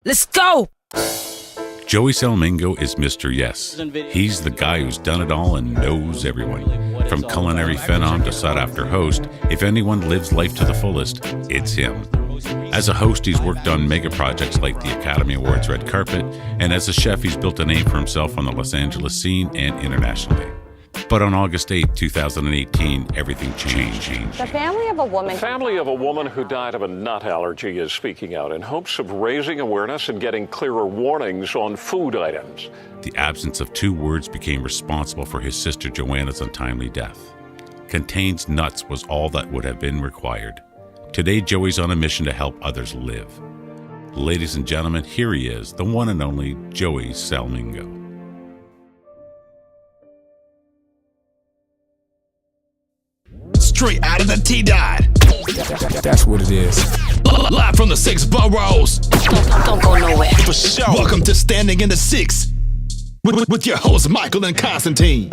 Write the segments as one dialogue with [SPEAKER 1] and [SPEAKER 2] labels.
[SPEAKER 1] Let's go!
[SPEAKER 2] Joey Salmingo is Mr. Yes. He's the guy who's done it all and knows everyone. From culinary phenom to sought-after host, if anyone lives life to the fullest, it's him. As a host, he's worked on mega projects like the Academy Awards Red Carpet, and as a chef, he's built a name for himself on the Los Angeles scene and internationally. But on August 8, 2018, everything changed.
[SPEAKER 3] The family of a woman who died of a nut allergy is speaking out in hopes of raising awareness and getting clearer warnings on food items.
[SPEAKER 2] The absence of two words became responsible for his sister Joanna's untimely death. Contains nuts was all that would have been required. Today, Joey's on a mission to help others live. Ladies and gentlemen, here he is, the one and only Joey Salmingo.
[SPEAKER 4] Straight out of the T-Dot.
[SPEAKER 5] That's what it is.
[SPEAKER 4] Live from the 6 boroughs.
[SPEAKER 1] Don't go nowhere.
[SPEAKER 4] For sure. Welcome to Standing in the 6 with your hosts Michael and Constantine.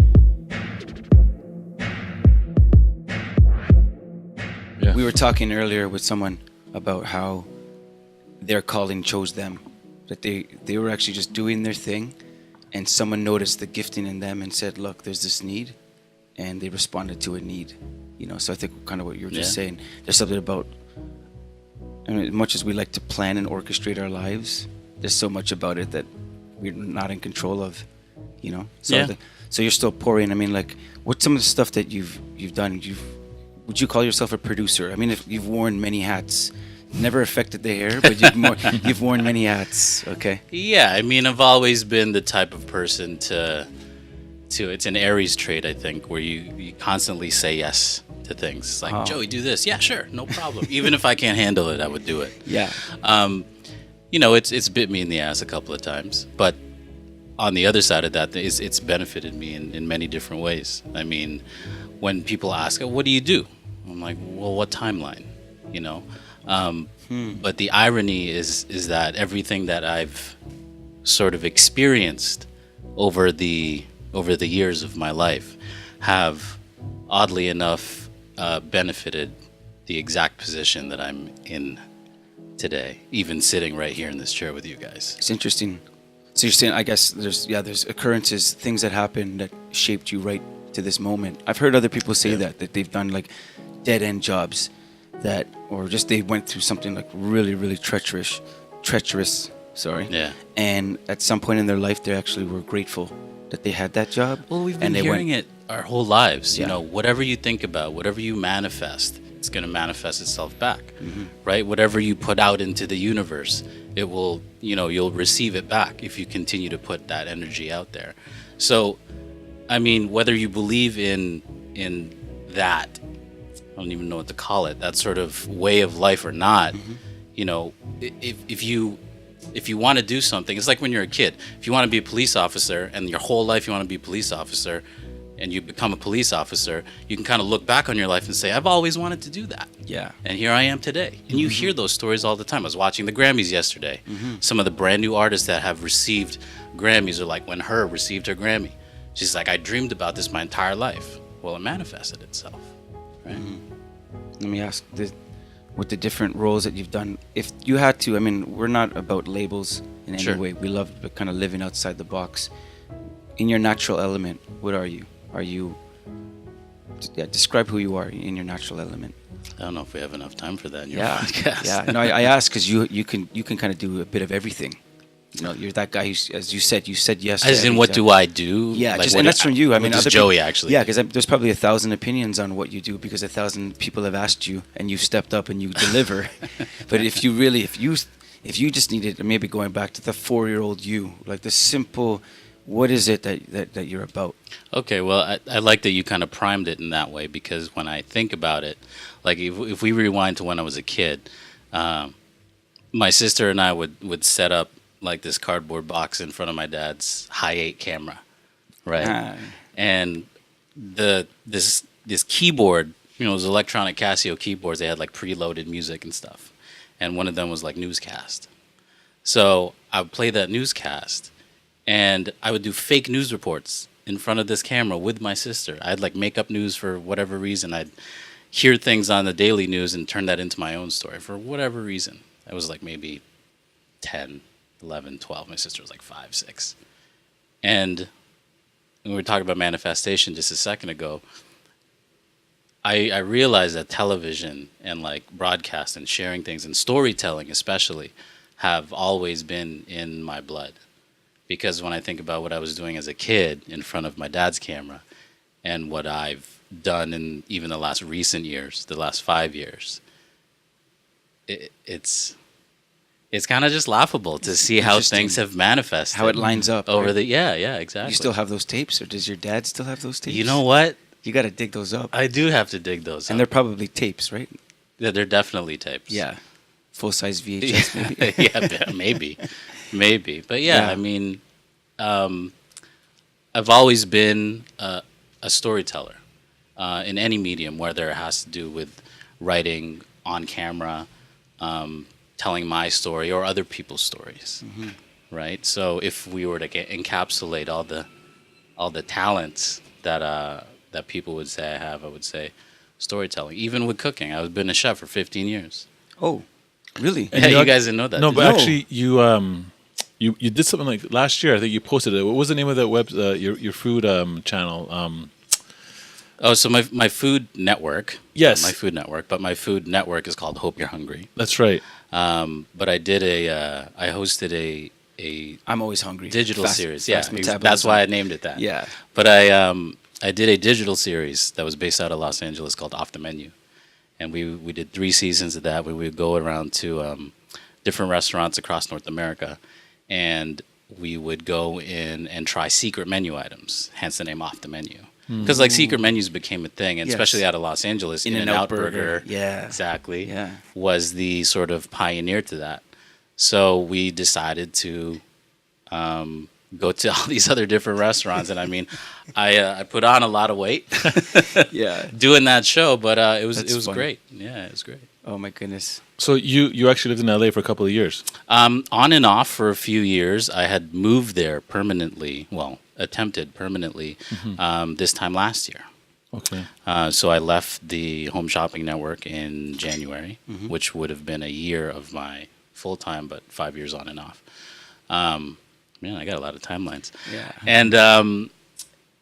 [SPEAKER 5] Yeah.
[SPEAKER 6] We were talking earlier with someone about how their calling chose them. That they were actually just doing their thing, and someone noticed the gifting in them and said, look, there's this need, and they responded to a need. You know, so I think kind of what you were just saying, there's something about, I mean, as much as we like to plan and orchestrate our lives, there's so much about it that we're not in control of, you know? So, so you're still pouring. I mean, like, what's some of the stuff that you've done? Would you call yourself a producer? I mean, if you've worn many hats, never affected the hair, but you've worn many hats, okay?
[SPEAKER 7] Yeah, I mean, I've always been the type of person to it's an Aries trait, I think, where you constantly say yes to things. It's like, Joey, do this. Yeah, sure, no problem. Even if I can't handle it, I would do it.
[SPEAKER 6] Yeah.
[SPEAKER 7] You know, it's bit me in the ass a couple of times, but on the other side of that, it's benefited me in many different ways. I mean, when people ask, what do you do? I'm like, well, what timeline? You know? But the irony is that everything that I've sort of experienced over the years of my life have, oddly enough, benefited the exact position that I'm in today, even sitting right here in this chair with you guys.
[SPEAKER 6] It's interesting. So you're saying, I guess there's occurrences, things that happened that shaped you right to this moment. I've heard other people say that they've done like dead end jobs or just they went through something like really, really treacherous, sorry.
[SPEAKER 7] Yeah.
[SPEAKER 6] And at some point in their life, they actually were grateful that they had that job.
[SPEAKER 7] Well, we've been hearing it our whole lives. You know, whatever you think about, whatever you manifest, it's going to manifest itself back, right? Whatever you put out into the universe, it will, you'll receive it back if you continue to put that energy out there. So, I mean, whether you believe in that, I don't even know what to call it, that sort of way of life or not, if you want to do something, it's like when you're a kid. If you want to be a police officer and your whole life you want to be a police officer and you become a police officer, you can kind of look back on your life and say, I've always wanted to do that.
[SPEAKER 6] Yeah.
[SPEAKER 7] And here I am today. And you hear those stories all the time. I was watching the Grammys yesterday. Some of the brand new artists that have received Grammys are like when Her received her Grammy. She's like, I dreamed about this my entire life. Well, it manifested itself, right?
[SPEAKER 6] Let me ask, with the different roles that you've done, if you had to, I mean, we're not about labels in any way. We love kind of living outside the box. In your natural element, what are you? Describe who you are in your natural element.
[SPEAKER 7] I don't know if we have enough time for that in your
[SPEAKER 6] podcast. Yeah, no, I ask because you can kind of do a bit of everything. You're that guy who, as you said yes.
[SPEAKER 7] As in, what do I do?
[SPEAKER 6] Yeah, like and that's from you. I mean,
[SPEAKER 7] other Joey actually.
[SPEAKER 6] Yeah, because there's probably 1,000 opinions on what you do because 1,000 people have asked you, and you've stepped up and you deliver. But if you just needed, maybe going back to the 4-year-old you, like the simple, what is it that you're about?
[SPEAKER 7] Okay, well, I like that you kind of primed it in that way because when I think about it, like if we rewind to when I was a kid, my sister and I would set up like this cardboard box in front of my dad's Hi8 camera, right? And this keyboard, it was electronic Casio keyboards. They had like preloaded music and stuff, and one of them was like newscast. So I would play that newscast, and I would do fake news reports in front of this camera with my sister. I'd like make up news for whatever reason. I'd hear things on the daily news and turn that into my own story for whatever reason. I was like maybe 10, 11, 12. My sister was like 5, 6. And we were talking about manifestation just a second ago. I realized that television and like broadcast and sharing things and storytelling especially have always been in my blood. Because when I think about what I was doing as a kid in front of my dad's camera and what I've done in even the last recent years, the last 5 years, it's kind of just laughable to see how things have manifested.
[SPEAKER 6] How it lines up.
[SPEAKER 7] Over
[SPEAKER 6] right?
[SPEAKER 7] yeah, exactly.
[SPEAKER 6] You still have those tapes, or does your dad still have those tapes?
[SPEAKER 7] You know what?
[SPEAKER 6] You got to dig those up.
[SPEAKER 7] I do have to dig those
[SPEAKER 6] and
[SPEAKER 7] up.
[SPEAKER 6] they're probably tapes, right?
[SPEAKER 7] Yeah, they're definitely tapes.
[SPEAKER 6] Yeah. Full-size VHS, maybe.
[SPEAKER 7] Yeah, maybe. But yeah,
[SPEAKER 6] Yeah.
[SPEAKER 7] I mean, I've always been a storyteller in any medium, whether it has to do with writing on camera, telling my story or other people's stories, right? So if we were to encapsulate all the talents that people would say I have, I would say storytelling. Even with cooking, I've been a chef for 15 years.
[SPEAKER 6] Oh, really?
[SPEAKER 7] Yeah, you guys didn't know that.
[SPEAKER 5] No,
[SPEAKER 7] did
[SPEAKER 5] but
[SPEAKER 7] you?
[SPEAKER 5] actually, you did something like last year. I think you posted it. What was the name of that your food channel?
[SPEAKER 7] Oh, so my food network.
[SPEAKER 5] Yes.
[SPEAKER 7] My food network, but my food network is called Hope You're Hungry.
[SPEAKER 5] That's right.
[SPEAKER 7] But I hosted a
[SPEAKER 6] I'm always hungry.
[SPEAKER 7] digital series. Yeah,
[SPEAKER 6] fast metabolism.
[SPEAKER 7] that's why I named it that.
[SPEAKER 6] Yeah.
[SPEAKER 7] But I did a digital series that was based out of Los Angeles called Off the Menu, and we did 3 seasons of that. Where we would go around to different restaurants across North America, and we would go in and try secret menu items. Hence the name Off the Menu. Because like secret menus became a thing, and
[SPEAKER 6] Yes.
[SPEAKER 7] especially out of Los Angeles, In-N-Out Burger,
[SPEAKER 6] Yeah.
[SPEAKER 7] exactly,
[SPEAKER 6] Yeah.
[SPEAKER 7] was the sort of pioneer to that. So we decided to go to all these other different restaurants, and I mean, I put on a lot of weight
[SPEAKER 6] Yeah.
[SPEAKER 7] doing that show, but it was
[SPEAKER 6] fun.
[SPEAKER 7] great. Yeah, it was great.
[SPEAKER 6] Oh, my goodness.
[SPEAKER 5] So you actually lived in LA for a couple of years.
[SPEAKER 7] On and off for a few years. I had moved there permanently. Well, attempted permanently this time last year.
[SPEAKER 5] Okay.
[SPEAKER 7] So I left the Home Shopping Network in January, which would have been a year of my full time, but 5 years on and off. Man, I got a lot of timelines.
[SPEAKER 6] Yeah.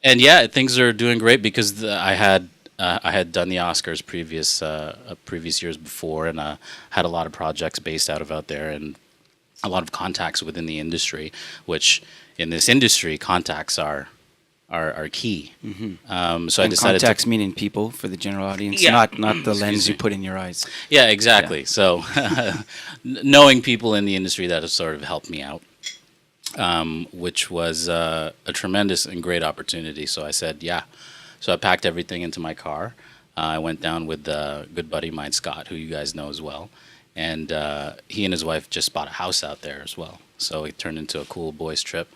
[SPEAKER 7] And yeah, things are doing great because I had done the Oscars previous years before, and had a lot of projects based out there, and a lot of contacts within the industry. Which in this industry, contacts are key. So I
[SPEAKER 6] And
[SPEAKER 7] decided
[SPEAKER 6] contacts meaning people for the general audience,
[SPEAKER 7] Yeah.
[SPEAKER 6] not the lens you put in your eyes.
[SPEAKER 7] Yeah, exactly. So knowing people in the industry that have sort of helped me out, which was a tremendous and great opportunity. So I said, yeah. So I packed everything into my car. I went down with a good buddy of mine, Scott, who you guys know as well. And he and his wife just bought a house out there as well. So it turned into a cool boys trip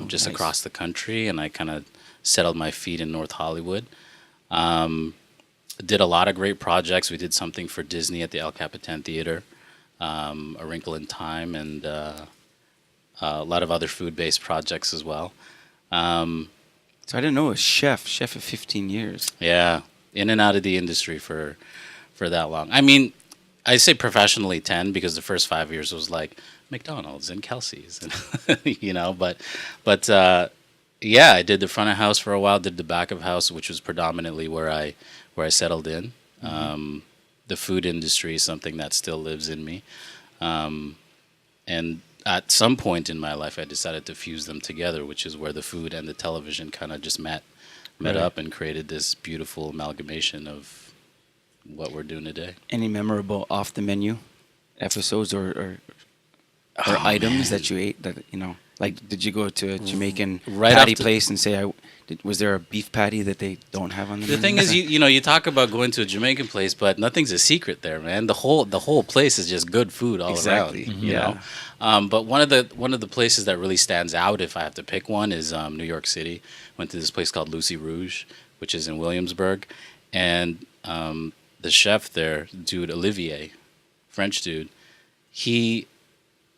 [SPEAKER 7] just
[SPEAKER 6] nice.
[SPEAKER 7] across the country. And I kind of settled my feet in North Hollywood. Did a lot of great projects. We did something for Disney at the El Capitan Theater, A Wrinkle in Time, and a lot of other food-based projects as well.
[SPEAKER 6] So I didn't know a chef of 15 years.
[SPEAKER 7] Yeah, in and out of the industry for that long. I mean, I say professionally 10 because the first 5 years was like McDonald's and Kelsey's, and you know. But yeah, I did the front of house for a while. Did the back of house, which was predominantly where I settled in. The food industry is something that still lives in me, and at some point in my life, I decided to fuse them together, which is where the food and the television kind of just met up and created this beautiful amalgamation of what we're doing today.
[SPEAKER 6] Any memorable off the menu episodes or items that you ate that like did you go to a Jamaican patty place and say was there a beef patty that they don't have on the menu?
[SPEAKER 7] The thing is, you talk about going to a Jamaican place, but nothing's a secret there, man. The whole place is just good food all around. You know. But one of the places that really stands out, if I have to pick one, is New York City. Went to this place called Lucy Rouge, which is in Williamsburg, and the chef there, dude Olivier, French dude,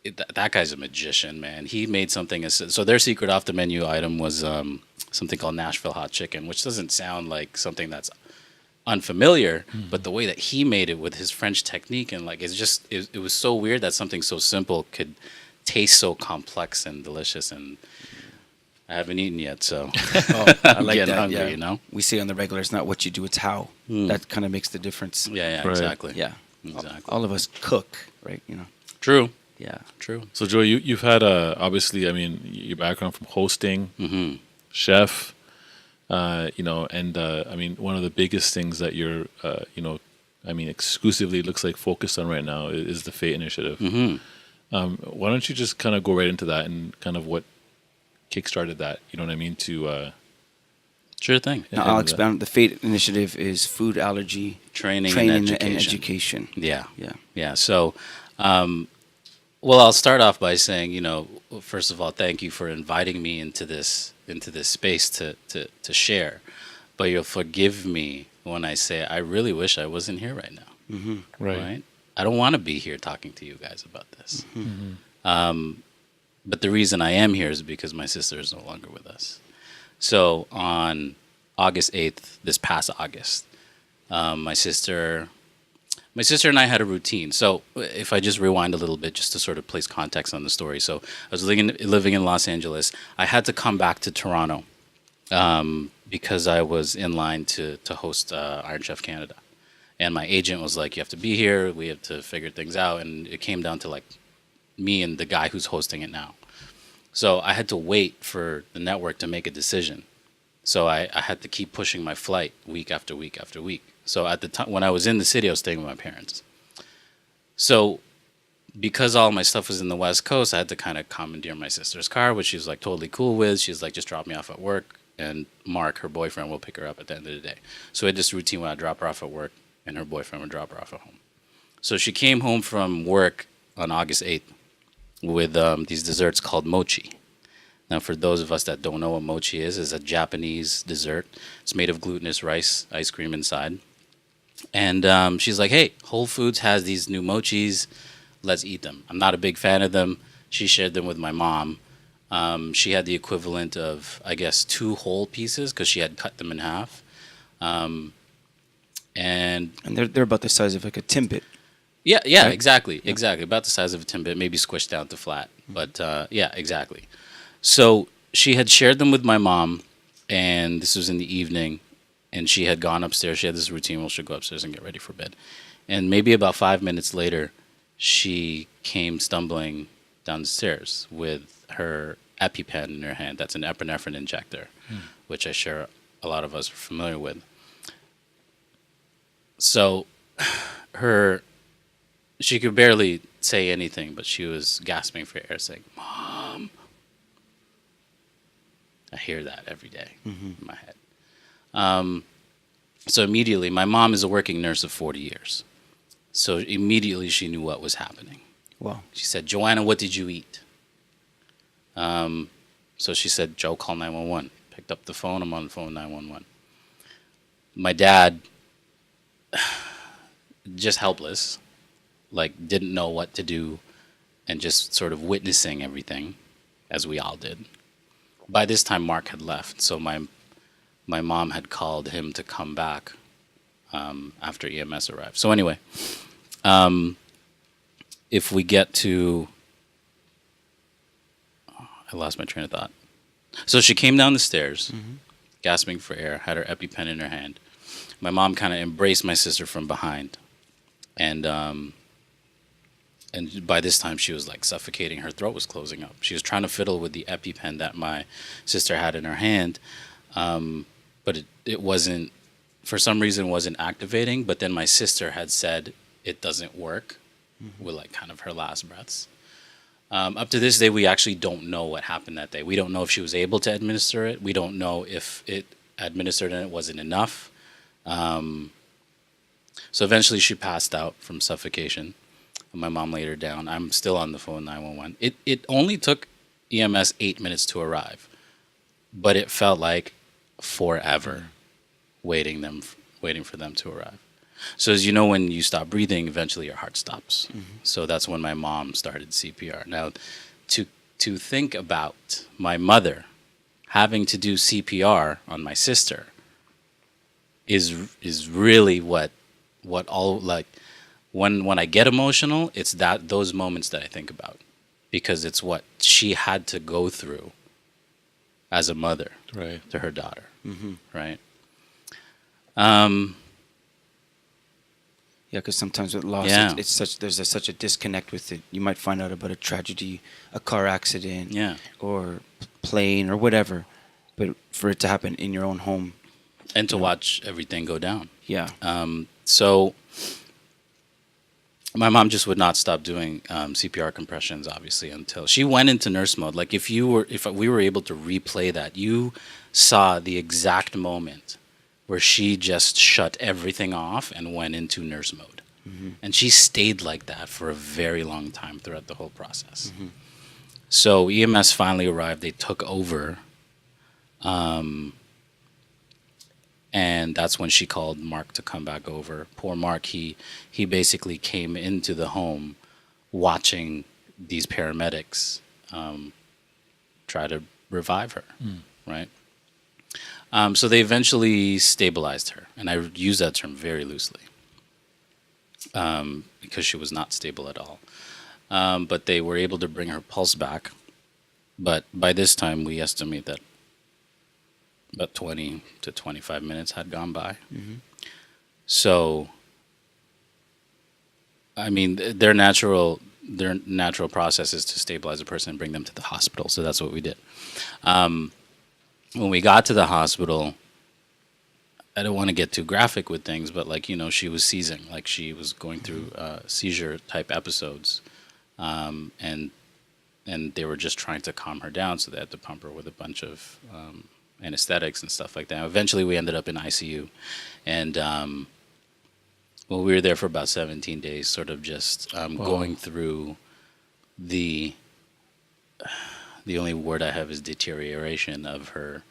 [SPEAKER 7] that guy's a magician, man. He made something. So their secret off the menu item was something called Nashville hot chicken, which doesn't sound like something that's unfamiliar, but the way that he made it with his French technique and like it was so weird that something so simple could tastes so complex and delicious, and I haven't eaten yet, so
[SPEAKER 6] I like
[SPEAKER 7] getting
[SPEAKER 6] that.
[SPEAKER 7] hungry,
[SPEAKER 6] Yeah.
[SPEAKER 7] you know?
[SPEAKER 6] We say on the regular, it's not what you do, it's how. That kind of makes the difference.
[SPEAKER 7] Yeah,
[SPEAKER 5] Right.
[SPEAKER 7] exactly.
[SPEAKER 6] Yeah.
[SPEAKER 7] Exactly.
[SPEAKER 6] All of us cook, right? You know.
[SPEAKER 7] True.
[SPEAKER 6] Yeah.
[SPEAKER 7] True.
[SPEAKER 5] So, Joey, you've had obviously, I mean, your background from hosting, chef, you know, and I mean, one of the biggest things that you're, you know, I mean, exclusively looks like focused on right now is the Fate initiative. Why don't you just kind of go right into that and kind of what kickstarted that? You know what I mean? To
[SPEAKER 7] Sure thing.
[SPEAKER 6] Now, I'll expound. The f.a.t.e initiative is food allergy
[SPEAKER 7] Training
[SPEAKER 6] and
[SPEAKER 7] and
[SPEAKER 6] education.
[SPEAKER 7] Yeah.
[SPEAKER 6] Yeah.
[SPEAKER 7] Yeah. So, well, I'll start off by saying, you know, first of all, thank you for inviting me into this space to share. But you'll forgive me when I say I really wish I wasn't here right now. Right? I don't want to be here talking to you guys about this. But the reason I am here is because my sister is no longer with us. So on August 8th, this past August, my sister and I had a routine. So if I just rewind a little bit, just to sort of place context on the story. So I was living in Los Angeles. I had to come back to Toronto because I was in line to host Iron Chef Canada. And my agent was like, you have to be here. We have to figure things out. And it came down to like me and the guy who's hosting it now. So I had to wait for the network to make a decision. So I had to keep pushing my flight week after week after week. So at the time when I was in the city, I was staying with my parents. So because all my stuff was in the West Coast, I had to kind of commandeer my sister's car, which she was like totally cool with. She's like, just drop me off at work, and Mark, her boyfriend, will pick her up at the end of the day. So I had this routine where I drop her off at work, and her boyfriend would drop her off at home. So she came home from work on August 8th with these desserts called mochi. Now, for those of us that don't know what mochi is a Japanese dessert. It's made of glutinous rice, ice cream inside. And she's like, hey, Whole Foods has these new mochis. Let's eat them. I'm not a big fan of them. She shared them with my mom. She had the equivalent of, I guess, 2 whole pieces because she had cut them in half. And
[SPEAKER 6] they're about the size of like a Timbit.
[SPEAKER 7] Yeah, right? Exactly. About the size of a Timbit, maybe squished down to flat. But yeah, exactly. So she had shared them with my mom, and this was in the evening, and she had gone upstairs. She had this routine where she'd go upstairs and get ready for bed. And maybe about 5 minutes later, she came stumbling down the stairs with her EpiPen in her hand. That's an epinephrine injector, which I'm sure a lot of us are familiar with. So she could barely say anything, but she was gasping for air, saying, Mom. I hear that every day in my head. So immediately, my mom is a working nurse of 40 years. So immediately she knew what was happening.
[SPEAKER 6] Wow.
[SPEAKER 7] She said, Joanna, what did you eat? So she said, Joe, call 911. Picked up the phone. I'm on the phone, 911. My dad, just helpless, like didn't know what to do and just sort of witnessing everything, as we all did. By this time, Mark had left, so my mom had called him to come back after EMS arrived. So anyway, if we get to... I lost my train of thought. So she came down the stairs, gasping for air, had her EpiPen in her hand. My mom kind of embraced my sister from behind. And by this time, she was like suffocating. Her throat was closing up. She was trying to fiddle with the EpiPen that my sister had in her hand. But it wasn't, for some reason, wasn't activating. But then my sister had said it doesn't work with like kind of her last breaths. Up to this day, we actually don't know what happened that day. We don't know if she was able to administer it. We don't know if it administered and it wasn't enough. So eventually she passed out from suffocation. My mom laid her down. I'm still on the phone, 911. It only took EMS 8 minutes to arrive, but it felt like forever waiting for them to arrive. So as you know, when you stop breathing, eventually your heart stops. So that's when my mom started CPR. Now, to think about my mother having to do CPR on my sister is really what all like. When I get emotional, it's those moments that I think about. because it's what she had to go through as a mother
[SPEAKER 5] Right.
[SPEAKER 7] to her daughter, right?
[SPEAKER 6] Yeah, because sometimes with loss,
[SPEAKER 7] Yeah.
[SPEAKER 6] it's such such a disconnect with it. You might find out about a tragedy, a car accident,
[SPEAKER 7] Yeah.
[SPEAKER 6] or plane or whatever, but for it to happen in your own home,
[SPEAKER 7] And to watch everything go down.
[SPEAKER 6] yeah,
[SPEAKER 7] So my mom just would not stop doing CPR compressions, obviously, until she went into nurse mode. Like if we were able to replay that, you saw the exact moment where she just shut everything off and went into nurse mode. And she stayed like that for a very long time throughout the whole process. So EMS finally arrived. They took over. And that's when she called Mark to come back over. Poor Mark, he basically came into the home watching these paramedics try to revive her, right? So they eventually stabilized her, and I use that term very loosely because she was not stable at all. But they were able to bring her pulse back. But by this time, we estimate that about 20 to 25 minutes had gone by. So, I mean, their natural process is to stabilize a person and bring them to the hospital. So that's what we did. When we got to the hospital, I don't want to get too graphic with things, but like, you know, she was seizing, like she was going through seizure type episodes. And they were just trying to calm her down. So they had to pump her with a bunch of anesthetics and stuff like that. Eventually, we ended up in ICU, and well, we were there for about 17 days, sort of just going through the only word I have is deterioration of her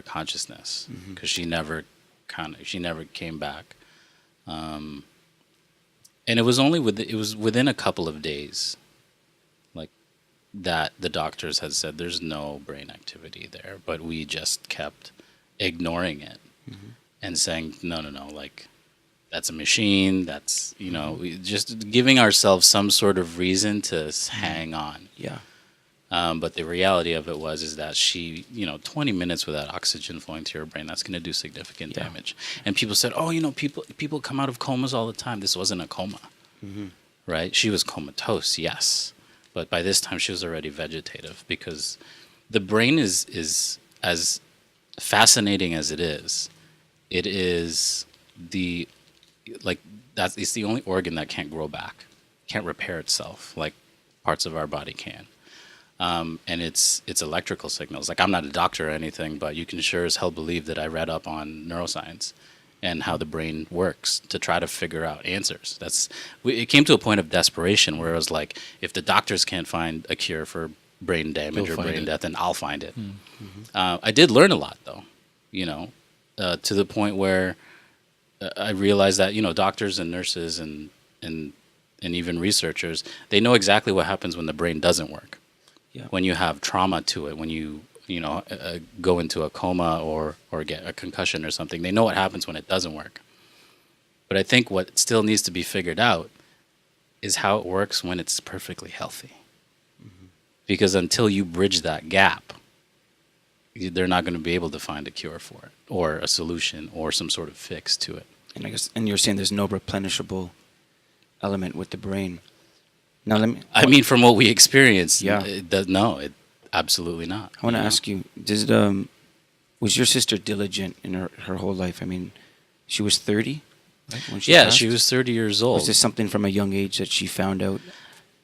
[SPEAKER 7] consciousness, because she never came back, and it was only within a couple of days, like, that the doctors had said there's no brain activity there, but we just kept ignoring it and saying no, like, that's a machine, that's, you know, we just giving ourselves some sort of reason to hang on.
[SPEAKER 6] yeah,
[SPEAKER 7] But the reality of it is that she, 20 minutes without oxygen flowing to your brain, that's going to do significant damage. And people said, oh, people come out of comas all the time. This wasn't a coma, right? She was comatose, yes. But by this time, she was already vegetative, because the brain is as fascinating as it is it's the only organ that can't grow back, can't repair itself like parts of our body can. And it's electrical signals. Like, I'm not a doctor or anything, but you can sure as hell believe that I read up on neuroscience and how the brain works to try to figure out answers. It came to a point of desperation where it was like, if the doctors can't find a cure for brain damage or brain death, then I'll find it. I did learn a lot, though, to the point where I realized that, doctors and nurses and even researchers, they know exactly what happens when the brain doesn't work.
[SPEAKER 6] Yeah.
[SPEAKER 7] When you have trauma to it, when you go into a coma or get a concussion or something, they know what happens when it doesn't work. But I think what still needs to be figured out is how it works when it's perfectly healthy. Because until you bridge that gap, they're not going to be able to find a cure for it, or a solution, or some sort of fix to it.
[SPEAKER 6] and I guess, and you're saying there's no replenishable element with the brain. Now
[SPEAKER 7] I mean, from what we experienced,
[SPEAKER 6] Yeah.
[SPEAKER 7] it absolutely not.
[SPEAKER 6] I want to ask you, was your sister diligent in her whole life? I mean, she was 30, right, when she passed?
[SPEAKER 7] She was 30 years old.
[SPEAKER 6] Was this something from a young age that she found out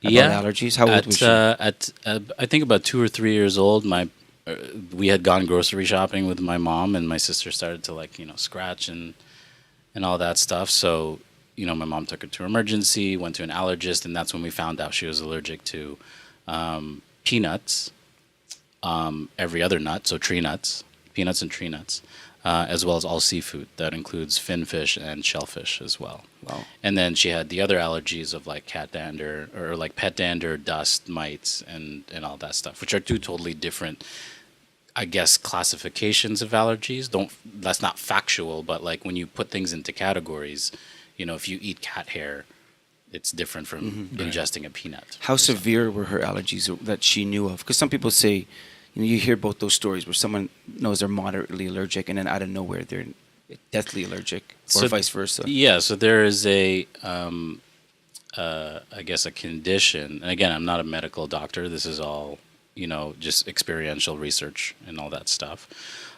[SPEAKER 6] about allergies? How old was she?
[SPEAKER 7] I think about 2 or 3 years old, we had gone grocery shopping with my mom, and my sister started to scratch and all that stuff. So, my mom took her to emergency, went to an allergist, and that's when we found out she was allergic to peanuts, every other nut, so tree nuts, peanuts and tree nuts, as well as all seafood. That includes finfish and shellfish as well.
[SPEAKER 6] Wow.
[SPEAKER 7] And then she had the other allergies of like cat dander, or like pet dander, dust, mites, and all that stuff, which are two totally different, I guess, classifications of allergies. That's not factual, but like when you put things into categories, if you eat cat hair, it's different from ingesting a peanut.
[SPEAKER 6] How severe were her allergies that she knew of? Because some people say, you hear both those stories where someone knows they're moderately allergic and then out of nowhere they're deathly allergic, or vice versa.
[SPEAKER 7] Yeah, so there is I guess a condition, and again, I'm not a medical doctor. This is all, just experiential research and all that stuff.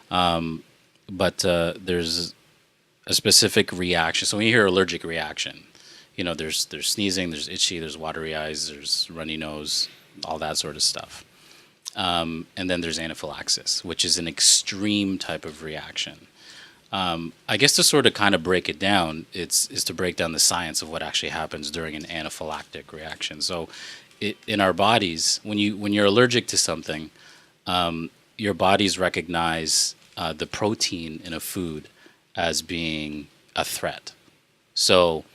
[SPEAKER 7] But there's a specific reaction. So when you hear allergic reaction, there's sneezing, there's itchy, there's watery eyes, there's runny nose, all that sort of stuff. And then there's anaphylaxis, which is an extreme type of reaction. I guess to sort of kind of break it down, is to break down the science of what actually happens during an anaphylactic reaction. So in our bodies, when you're allergic to something, your bodies recognize the protein in a food as being a threat. So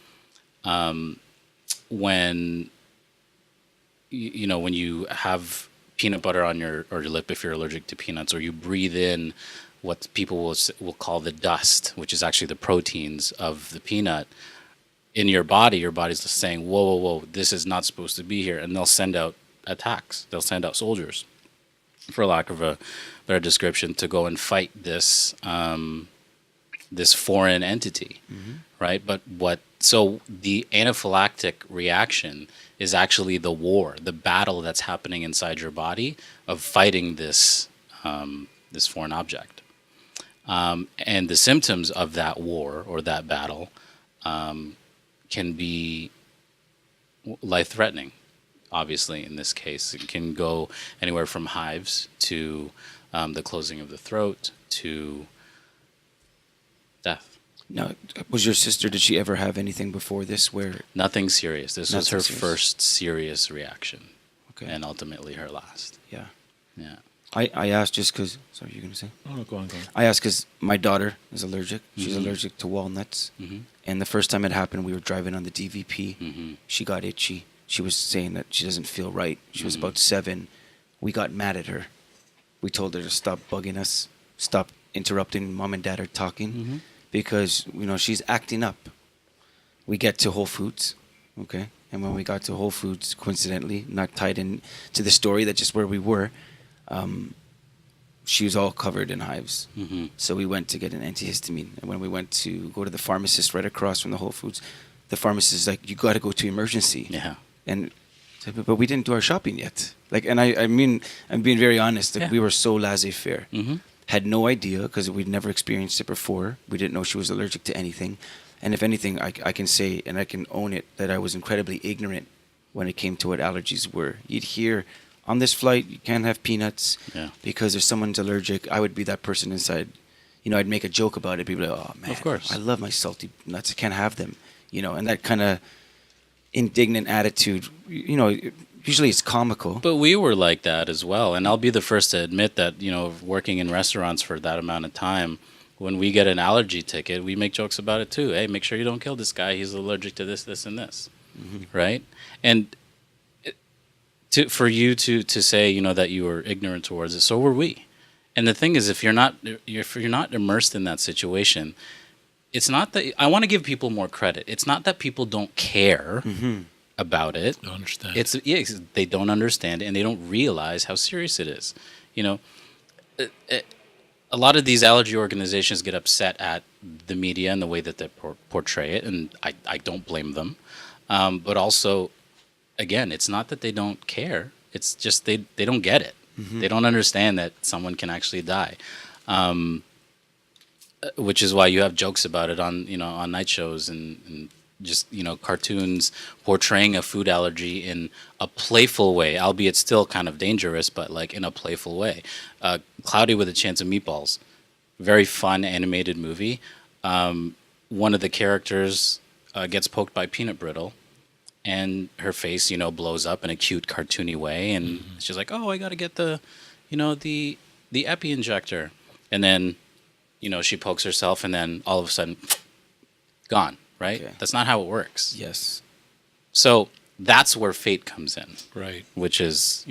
[SPEAKER 7] when you have peanut butter on your lip, if you're allergic to peanuts, or you breathe in what people will call the dust, which is actually the proteins of the peanut, in your body's just saying, whoa, this is not supposed to be here, and they'll send out attacks. They'll send out soldiers, for lack of a better description, to go and fight this this foreign entity, right? So the anaphylactic reaction is actually the war, the battle that's happening inside your body of fighting this this foreign object. And the symptoms of that war or that battle can be life-threatening, obviously, in this case. It can go anywhere from hives to the closing of the throat to death.
[SPEAKER 6] Now, was your sister, did she ever have anything before this where...
[SPEAKER 7] Nothing serious. This was her
[SPEAKER 6] serious.
[SPEAKER 7] first serious reaction.
[SPEAKER 6] Okay.
[SPEAKER 7] And ultimately her last.
[SPEAKER 6] Yeah.
[SPEAKER 7] Yeah.
[SPEAKER 6] I asked just because... Sorry, you going to say?
[SPEAKER 5] Oh, no, go on.
[SPEAKER 6] I asked because my daughter is allergic. She's allergic to walnuts. And the first time it happened, we were driving on the DVP. She got itchy. She was saying that she doesn't feel right. She was about 7. We got mad at her. We told her to stop bugging us, stop interrupting mom and dad are talking, because she's acting up. We get to Whole Foods, okay, and when we got to Whole Foods, coincidentally, not tied in to the story, that's just where we were. She was all covered in hives, so we went to get an antihistamine. And when we went to go to the pharmacist right across from the Whole Foods, the pharmacist is like, "You got to go to emergency."
[SPEAKER 7] Yeah.
[SPEAKER 6] And but we didn't do our shopping yet. I mean, I'm being very honest. We were so laissez-faire. Had no idea because we'd never experienced it before. We didn't know she was allergic to anything. And if anything, I can say, and I can own it, that I was incredibly ignorant when it came to what allergies were. You'd hear, on this flight, you can't have peanuts because there's someone's allergic. I would be that person inside. I'd make a joke about it. People would be like, "Oh, man,
[SPEAKER 7] of course.
[SPEAKER 6] I love my salty nuts. I can't have them." And that kind of indignant attitude, usually it's comical.
[SPEAKER 7] But we were like that as well. And I'll be the first to admit that, working in restaurants for that amount of time, when we get an allergy ticket, we make jokes about it too. Hey, make sure you don't kill this guy. He's allergic to this, this, and this. Right? And for you to say, that you were ignorant towards it, so were we. And the thing is, if you're not immersed in that situation, it's not that I want to give people more credit. It's not that people don't care about it.
[SPEAKER 5] Don't understand.
[SPEAKER 7] They don't understand and they don't realize how serious it is. A lot of these allergy organizations get upset at the media and the way that they portray it, and I don't blame them. But also, again, it's not that they don't care. It's just they don't get it. They don't understand that someone can actually die. Which is why you have jokes about it on night shows and just cartoons portraying a food allergy in a playful way, albeit still kind of dangerous, but like in a playful way. Cloudy with a Chance of Meatballs, very fun animated movie. One of the characters gets poked by peanut brittle, and her face blows up in a cute cartoony way, and she's like, "Oh, I got to get the epi injector," and then. She pokes herself and then all of a sudden, gone, right? Okay. That's not how it works.
[SPEAKER 6] Yes.
[SPEAKER 7] So that's where fate comes in.
[SPEAKER 5] Right.
[SPEAKER 7] Which is,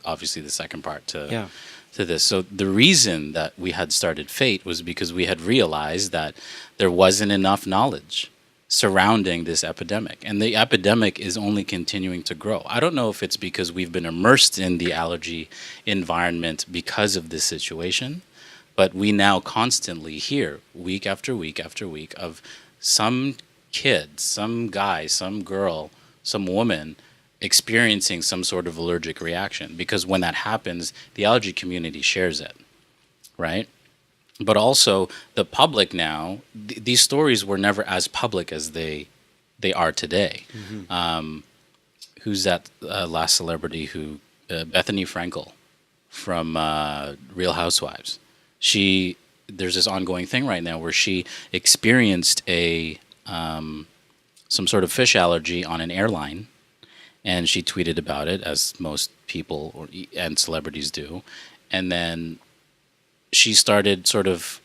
[SPEAKER 7] obviously the second part to this. So the reason that we had started Fate was because we had realized that there wasn't enough knowledge. surrounding this epidemic. And the epidemic is only continuing to grow. I don't know if it's because we've been immersed in the allergy environment because of this situation, but we now constantly hear week after week after week of some kid, some guy, some girl, some woman experiencing some sort of allergic reaction. Because when that happens, the allergy community shares it, right? But also the public now, these stories were never as public as they are today. Who's that last celebrity who, Bethany Frankel from Real Housewives. There's this ongoing thing right now where she experienced some sort of fish allergy on an airline, and she tweeted about it, as most people and celebrities do, and then she started sort of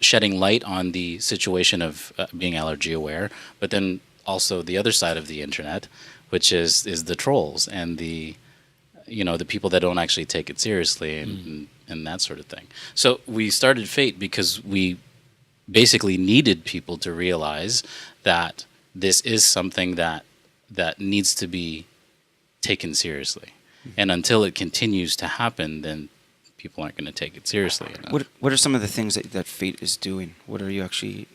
[SPEAKER 7] shedding light on the situation of being allergy aware, but then also the other side of the internet, which is the trolls and the people that don't actually take it seriously and that sort of thing. So we started F.a.t.e. because we basically needed people to realize that this is something that needs to be taken seriously. And until it continues to happen, then people aren't going to take it seriously enough.
[SPEAKER 6] What are some of the things that F.a.t.e. is doing? What are you actually...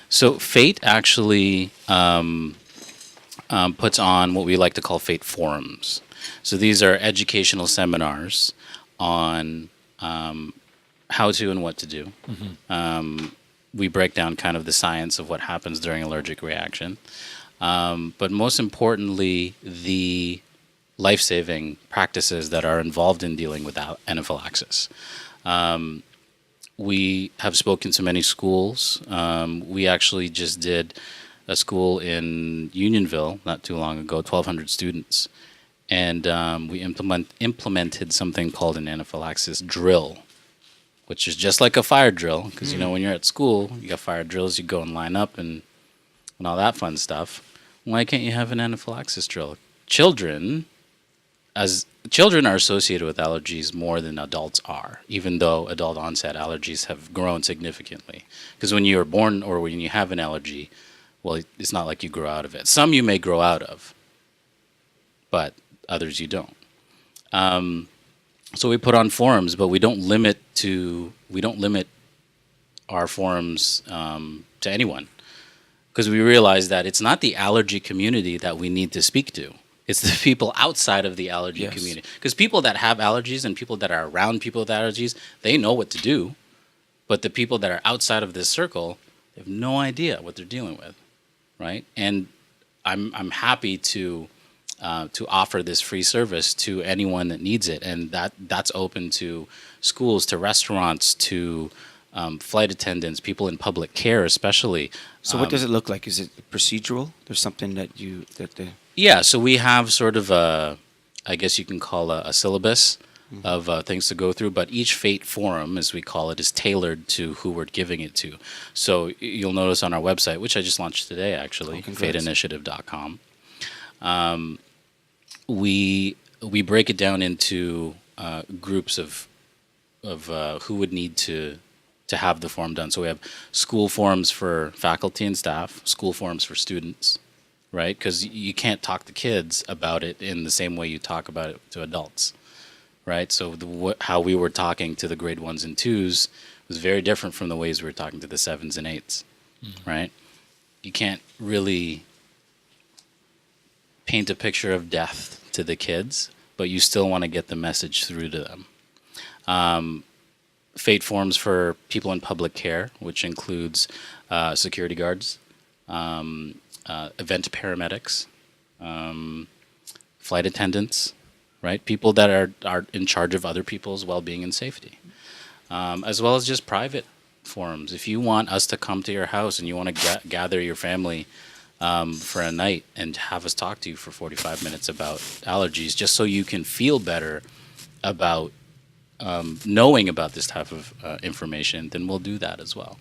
[SPEAKER 7] So F.a.t.e. actually puts on what we like to call F.a.t.e. forums. So these are educational seminars on how to and what to do. We break down kind of the science of what happens during allergic reaction. But most importantly, the life-saving practices that are involved in dealing with anaphylaxis. We have spoken to many schools. We actually just did a school in Unionville not too long ago, 1,200 students. And we implemented something called an anaphylaxis drill, which is just like a fire drill. Because, when you're at school, you got fire drills, you go and line up and all that fun stuff. Why can't you have an anaphylaxis drill? Children are associated with allergies more than adults are, even though adult onset allergies have grown significantly. Because when you're born or when you have an allergy, well, it's not like you grow out of it. Some you may grow out of, but others you don't. So we put on forums, but we don't limit our forums to anyone, because we realize that it's not the allergy community that we need to speak to. It's the people outside of the allergy community. Because people that have allergies and people that are around people with allergies, they know what to do. But the people that are outside of this circle, they have no idea what they're dealing with, right? And I'm happy to offer this free service to anyone that needs it, and that's open to schools, to restaurants, to flight attendants, people in public care, especially.
[SPEAKER 6] So what does it look like? Is it procedural? There's something
[SPEAKER 7] Yeah, so we have sort of I guess you can call a syllabus of things to go through, but each F.a.t.e. forum, as we call it, is tailored to who we're giving it to. So you'll notice on our website, which I just launched today, actually, f.a.t.e.initiative.com, we break it down into groups of who would need to have the form done. So we have school forums for faculty and staff, school forums for students, right? Because you can't talk to kids about it in the same way you talk about it to adults, right? So how we were talking to the grade 1s and 2s was very different from the ways we were talking to the 7s and 8s, right? You can't really paint a picture of death to the kids, but you still want to get the message through to them. F.a.t.e. forms for people in public care, which includes security guards, event paramedics, flight attendants, right? People that are in charge of other people's well-being and safety, as well as just private forums. If you want us to come to your house and you want to gather your family for a night and have us talk to you for 45 minutes about allergies, just so you can feel better about knowing about this type of information, then we'll do that as well.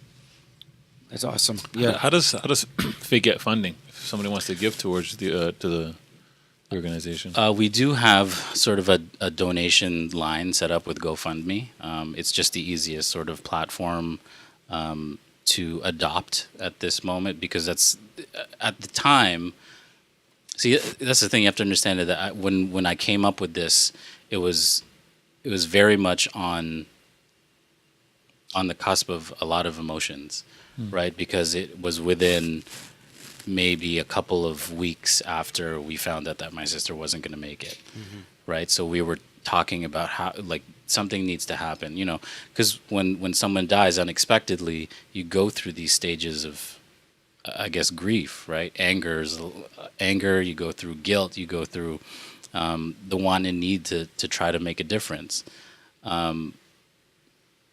[SPEAKER 6] That's awesome. Yeah.
[SPEAKER 5] How does F.a.t.e. get funding if somebody wants to give towards to the organization?
[SPEAKER 7] We do have sort of a donation line set up with GoFundMe. It's just the easiest sort of platform to adopt at this moment, because that's at the time. See, that's the thing you have to understand, that when I came up with this, it was very much on the cusp of a lot of emotions, right? Because it was within maybe a couple of weeks after we found out that my sister wasn't going to make it, right? So we were talking about how, like, something needs to happen, you know, because when someone dies unexpectedly, you go through these stages of, I guess, grief, right? Anger, you go through guilt, you go through the want and need to try to make a difference. And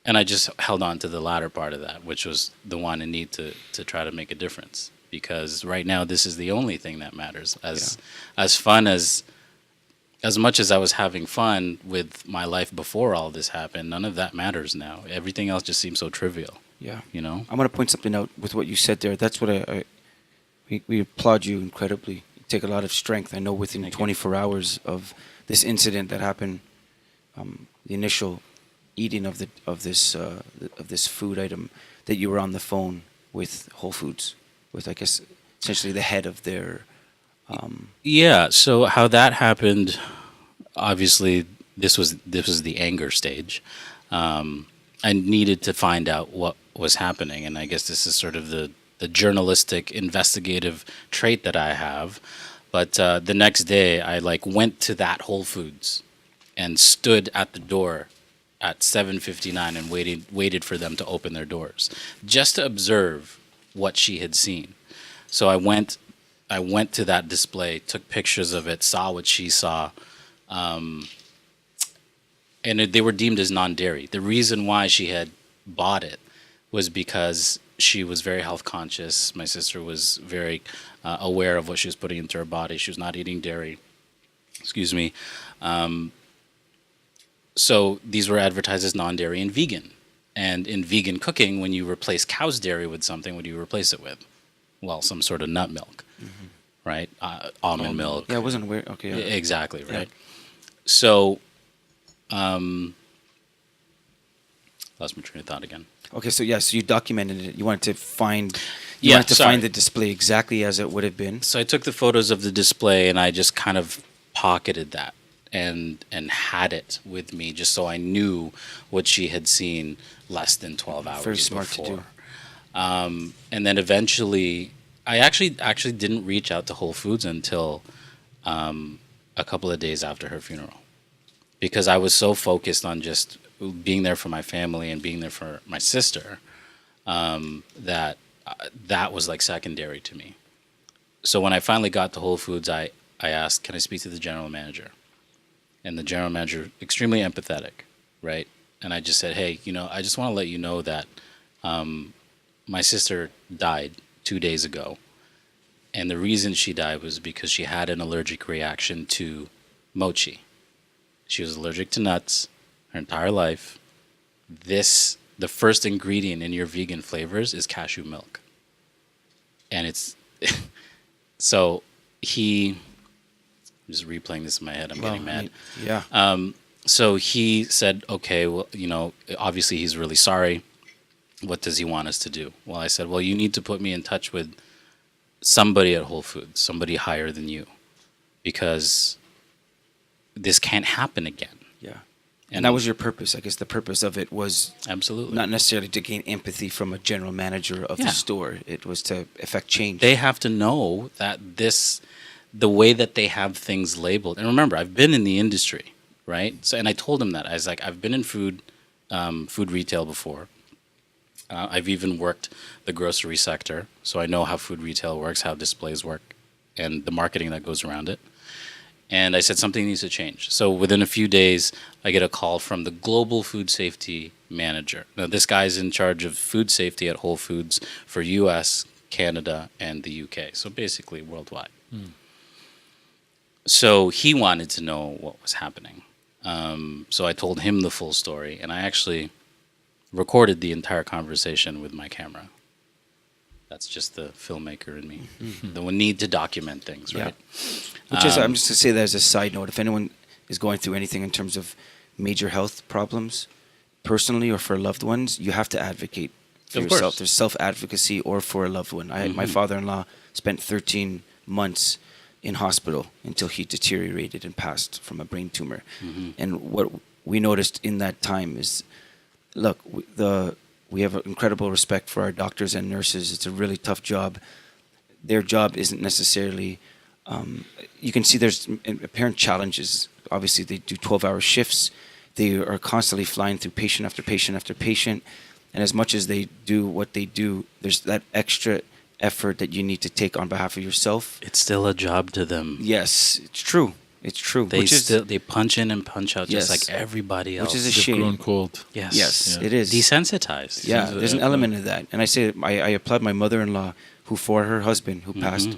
[SPEAKER 7] I just held on to the latter part of that, which was the want and need to try to make a difference. Because right now, this is the only thing that matters. As fun as much as I was having fun with my life before all this happened, none of that matters now. Everything else just seems so trivial.
[SPEAKER 6] Yeah.
[SPEAKER 7] You know?
[SPEAKER 6] I'm going to point something out with what you said there. That's what we applaud you incredibly. You take a lot of strength. I know within 24 hours of this incident that happened, the initial eating of this food item, that you were on the phone with Whole Foods, with, I guess, essentially the head of their.
[SPEAKER 7] Yeah. So how that happened, obviously, this was the anger stage. I needed to find out what was happening, and I guess this is sort of the journalistic investigative trait that I have. But the next day, I went to that Whole Foods and stood at the door at 7:59 and waited for them to open their doors, just to observe what she had seen. So I went to that display, took pictures of it, saw what she saw, and they were deemed as non-dairy. The reason why she had bought it was because she was very health conscious. My sister was very aware of what she was putting into her body. She was not eating dairy. Excuse me. So these were advertised as non-dairy and vegan. And in vegan cooking, when you replace cow's dairy with something, what do you replace it with? Well, some sort of nut milk, right? Almond milk.
[SPEAKER 6] Yeah, I wasn't aware. Okay. Yeah.
[SPEAKER 7] Exactly, right? So, lost my train of thought again.
[SPEAKER 6] Okay, so you documented it. You wanted to find. Find the display exactly as it would have been.
[SPEAKER 7] So I took the photos of the display and I just kind of pocketed that and had it with me, just so I knew what she had seen less than 12 hours
[SPEAKER 6] Very smart
[SPEAKER 7] before.
[SPEAKER 6] to do.
[SPEAKER 7] And then eventually, I actually didn't reach out to Whole Foods until a couple of days after her funeral, because I was so focused on just being there for my family and being there for my sister that was like secondary to me. So when I finally got to Whole Foods, I asked, can I speak to the general manager? And the general manager, extremely empathetic, right? And I just said, hey, I just want to let you know that my sister died 2 days ago. And the reason she died was because she had an allergic reaction to mochi. She was allergic to nuts her entire life. The first ingredient in your vegan flavors is cashew milk. And it's so I'm just replaying this in my head. I'm getting mad.
[SPEAKER 6] Yeah.
[SPEAKER 7] So he said, okay, well, obviously he's really sorry. What does he want us to do? Well, I said, well, you need to put me in touch with somebody at Whole Foods, somebody higher than you, because this can't happen again.
[SPEAKER 6] Yeah. And that was your purpose. I guess the purpose of it was
[SPEAKER 7] absolutely
[SPEAKER 6] not necessarily to gain empathy from a general manager of the store. It was to effect change.
[SPEAKER 7] They have to know that the way that they have things labeled. And remember, I've been in the industry, right? So, and I told him that. I was like, I've been in food retail before. I've even worked the grocery sector, so I know how food retail works, how displays work, and the marketing that goes around it. And I said something needs to change. So within a few days, I get a call from the global food safety manager. Now, this guy's in charge of food safety at Whole Foods for US, Canada, and the UK. So basically worldwide. So he wanted to know what was happening. So I told him the full story, and I actually recorded the entire conversation with my camera. That's just the filmmaker in me. The need to document things, right?
[SPEAKER 6] Which is, I'm just going to say that as a side note, if anyone is going through anything in terms of major health problems, personally or for loved ones, you have to advocate for
[SPEAKER 5] Of
[SPEAKER 6] yourself.
[SPEAKER 5] course.
[SPEAKER 6] There's self-advocacy or for a loved one. My father-in-law spent 13 months in hospital until he deteriorated and passed from a brain tumor. And what we noticed in that time is, look, we have incredible respect for our doctors and nurses. It's a really tough job. Their job isn't necessarily, you can see there's apparent challenges. Obviously, they do 12-hour shifts. They are constantly flying through patient after patient after patient. And as much as they do what they do, there's that extra effort that you need to take on behalf of yourself.
[SPEAKER 7] It's still a job to them.
[SPEAKER 6] Yes, it's true. It's true.
[SPEAKER 7] They punch in and punch out just
[SPEAKER 6] Yes.
[SPEAKER 7] like everybody else.
[SPEAKER 6] Which is a
[SPEAKER 5] They've
[SPEAKER 6] shame.
[SPEAKER 5] grown cold.
[SPEAKER 7] Yes.
[SPEAKER 6] Yes,
[SPEAKER 5] Yeah.
[SPEAKER 6] it is.
[SPEAKER 7] Desensitized.
[SPEAKER 6] Yeah, there's an element of that. And I say, I applaud my mother-in-law, who for her husband, who passed,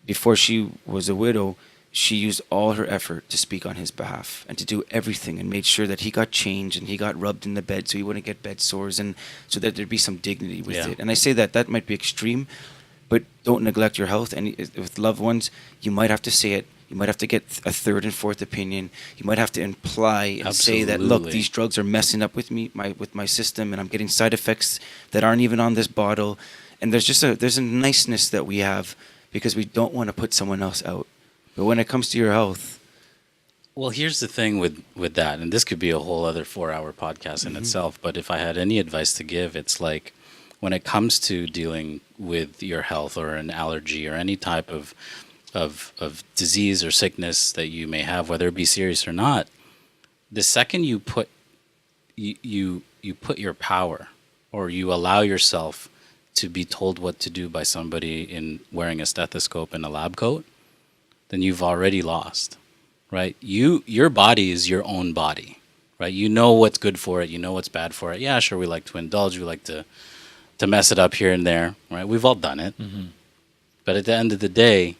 [SPEAKER 6] before she was a widow, she used all her effort to speak on his behalf and to do everything and made sure that he got changed and he got rubbed in the bed so he wouldn't get bed sores and so that there'd be some dignity with
[SPEAKER 7] Yeah.
[SPEAKER 6] it. And I say that might be extreme, but don't neglect your health. And with loved ones, you might have to say it. You might have to get a third and fourth opinion. You might have to imply and say that, look,
[SPEAKER 7] Absolutely.
[SPEAKER 6] these drugs are messing up with me, with my system, and I'm getting side effects that aren't even on this bottle. And there's a niceness that we have because we don't want to put someone else out. But when it comes to your health,
[SPEAKER 7] Well, here's the thing with that, and this could be a whole other 4-hour podcast in itself, but if I had any advice to give, it's like when it comes to dealing with your health or an allergy or any type of disease or sickness that you may have, whether it be serious or not, the second you put you put your power or you allow yourself to be told what to do by somebody in wearing a stethoscope and a lab coat, then you've already lost, right? Your body is your own body, right? You know what's good for it. You know what's bad for it. Yeah, sure, we like to indulge. We like to mess it up here and there, right? We've all done it. But at the end of the day,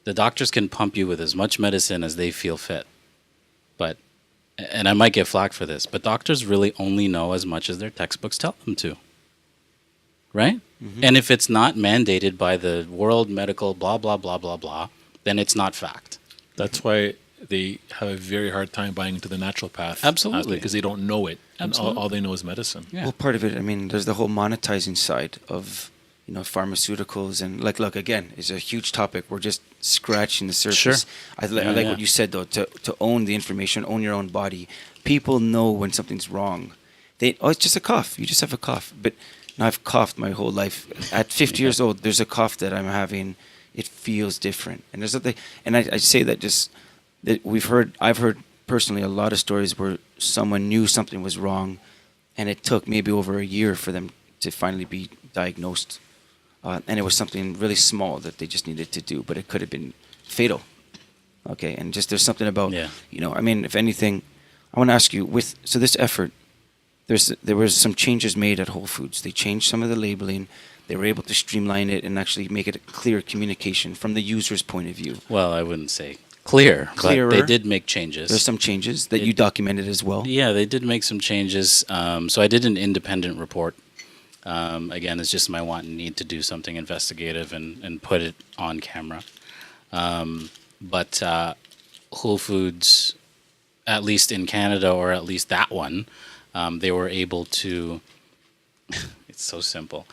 [SPEAKER 7] the doctors can pump you with as much medicine as they feel fit. But, and I might get flack for this, but doctors really only know as much as their textbooks tell them to, right? And if it's not mandated by the world medical blah, blah, blah, blah, blah, then it's not fact.
[SPEAKER 5] That's why they have a very hard time buying into the natural path.
[SPEAKER 7] Absolutely.
[SPEAKER 5] Because they don't know it. And
[SPEAKER 7] Absolutely.
[SPEAKER 5] all they know is medicine.
[SPEAKER 7] Yeah.
[SPEAKER 6] well, part of it, I mean, there's the whole monetizing side of, pharmaceuticals and look, again, it's a huge topic. We're just scratching the surface.
[SPEAKER 7] Sure.
[SPEAKER 6] I like
[SPEAKER 7] Yeah.
[SPEAKER 6] what you said though, to own the information, own your own body. People know when something's wrong. It's just a cough. You just have a cough. But I've coughed my whole life. At 50 years old, there's a cough that I'm having. It feels different. And there's something, and I say that just that I've heard personally a lot of stories where someone knew something was wrong, and it took maybe over a year for them to finally be diagnosed. And it was something really small that they just needed to do, but it could have been fatal. Okay, and just there's something about, I mean, if anything, I want to ask you, so this effort, there was some changes made at Whole Foods. They changed some of the labeling. They were able to streamline it and actually make it a clear communication from the user's point of view.
[SPEAKER 7] Well, I wouldn't say clearer, but they did make changes.
[SPEAKER 6] There's some changes that you documented as well.
[SPEAKER 7] Yeah, they did make some changes. So I did an independent report. Again, it's just my want and need to do something investigative and put it on camera. But Whole Foods, at least in Canada, or at least that one, they were able to, it's so simple.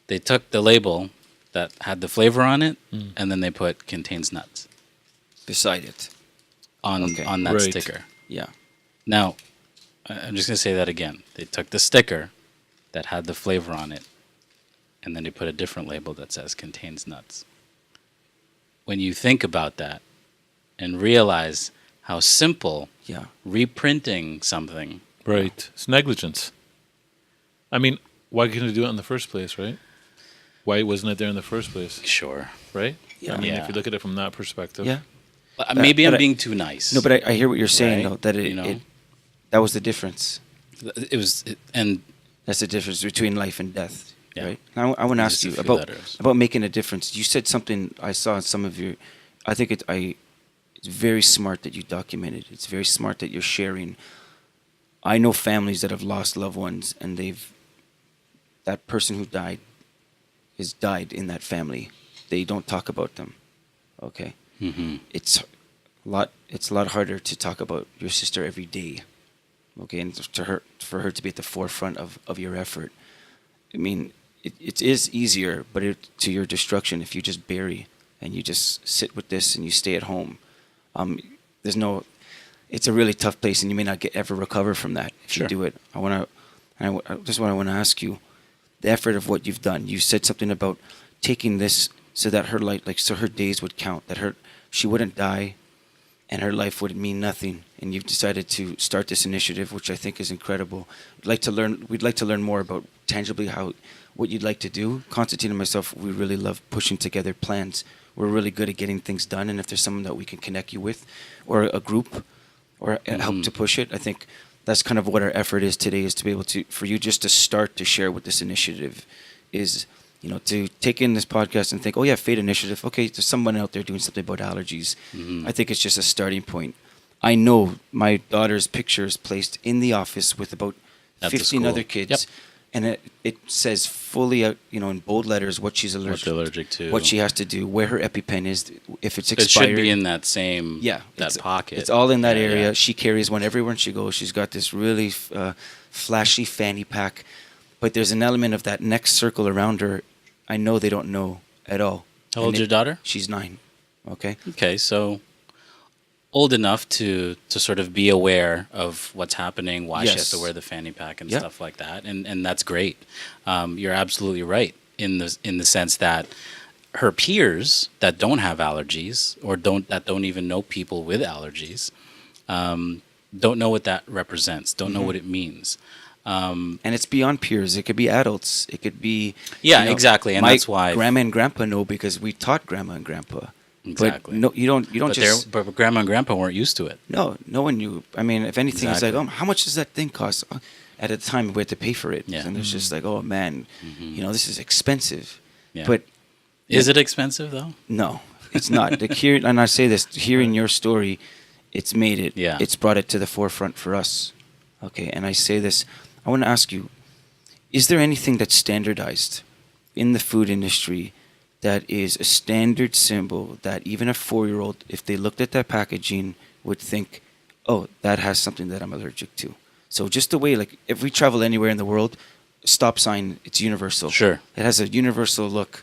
[SPEAKER 7] They took the label that had the flavor on it, and then they put contains nuts
[SPEAKER 6] Beside it.
[SPEAKER 7] on that
[SPEAKER 5] Right.
[SPEAKER 7] sticker.
[SPEAKER 6] Yeah.
[SPEAKER 7] Now, I'm just going to say that again. They took the sticker that had the flavor on it, and then they put a different label that says contains nuts. When you think about that and realize how simple
[SPEAKER 6] Yeah.
[SPEAKER 7] reprinting something,
[SPEAKER 5] Right. It's negligence. I mean, why couldn't they do it in the first place, right? Why wasn't it there in the first place,
[SPEAKER 7] sure.
[SPEAKER 5] right?
[SPEAKER 6] Yeah.
[SPEAKER 5] I mean,
[SPEAKER 7] Yeah.
[SPEAKER 5] if you look at it from that perspective.
[SPEAKER 6] Yeah.
[SPEAKER 7] Maybe
[SPEAKER 6] but
[SPEAKER 7] I'm
[SPEAKER 6] I-
[SPEAKER 7] being too nice.
[SPEAKER 6] No, but I hear what you're saying,
[SPEAKER 7] Right?
[SPEAKER 6] though, that
[SPEAKER 7] You know?
[SPEAKER 6] that was the difference.
[SPEAKER 7] And
[SPEAKER 6] That's the difference between life and death,
[SPEAKER 7] Yeah.
[SPEAKER 6] right? Now, I want to ask
[SPEAKER 7] Just a
[SPEAKER 6] you
[SPEAKER 7] few
[SPEAKER 6] about
[SPEAKER 7] letters.
[SPEAKER 6] making a difference. You said something I saw in some of your. I think it's very smart that you documented. It's very smart that you're sharing. I know families that have lost loved ones, and that person who died has died in that family. They don't talk about them. Okay, it's a lot harder to talk about your sister every day. Okay, and for her to be at the forefront of your effort. I mean, it is easier, but to your destruction if you just bury and you just sit with this and you stay at home. There's no. It's a really tough place, and you may not ever recover from that if you do it. Just what I want to ask you, the effort of what you've done. You said something about taking this so that her life, so her days would count, that she wouldn't die, and her life would mean nothing. And you've decided to start this initiative, which I think is incredible. We'd like to learn more about tangibly what you'd like to do. Constantine and myself, we really love pushing together plans. We're really good at getting things done, and if there's someone that we can connect you with, or a group, or help to push it, I think that's kind of what our effort is today, is to be able to, for you just to start to share what this initiative is, to take in this podcast and think, oh yeah, f.a.t.e. initiative, okay, there's someone out there doing something about allergies. I think it's just a starting point. I know my daughter's picture is placed in the office with about 15 other kids.
[SPEAKER 7] Yep.
[SPEAKER 6] And it says fully, in bold letters what she's allergic
[SPEAKER 7] to,
[SPEAKER 6] what she has to do, where her EpiPen is, if it's
[SPEAKER 7] it
[SPEAKER 6] expired.
[SPEAKER 7] should be in that same pocket.
[SPEAKER 6] It's all in that area. Yeah. She carries one everywhere she goes. She's got this really flashy fanny pack, but there's an element of that next circle around her. I know they don't know at all.
[SPEAKER 7] How old's your daughter?
[SPEAKER 6] She's 9. Okay.
[SPEAKER 7] Okay, so old enough to sort of be aware of what's happening, why she has to wear the fanny pack and stuff like that, and that's great. You're absolutely right in the sense that her peers that don't have allergies or that don't even know people with allergies don't know what that represents, don't know what it means.
[SPEAKER 6] And it's beyond peers. It could be adults. It could be
[SPEAKER 7] exactly, and that's why
[SPEAKER 6] grandma and grandpa know, because we taught grandma and grandpa.
[SPEAKER 7] Exactly.
[SPEAKER 6] But no, you don't
[SPEAKER 7] but grandma and grandpa weren't used to it.
[SPEAKER 6] No one knew. I mean, if anything, it's like, how much does that thing cost? At the time, we had to pay for it, and it's just like, oh man, this is expensive.
[SPEAKER 7] Yeah.
[SPEAKER 6] But
[SPEAKER 7] is it expensive though?
[SPEAKER 6] No, it's not. And I say this, hearing your story, it's made it.
[SPEAKER 7] Yeah.
[SPEAKER 6] It's brought it to the forefront for us. Okay, and I say this, I want to ask you, is there anything that's standardized in the food industry that is a standard symbol that even a 4-year-old, if they looked at that packaging, would think, oh, that has something that I'm allergic to? So just the way, like, if we travel anywhere in the world, stop sign, it's universal.
[SPEAKER 7] Sure.
[SPEAKER 6] It has a universal look.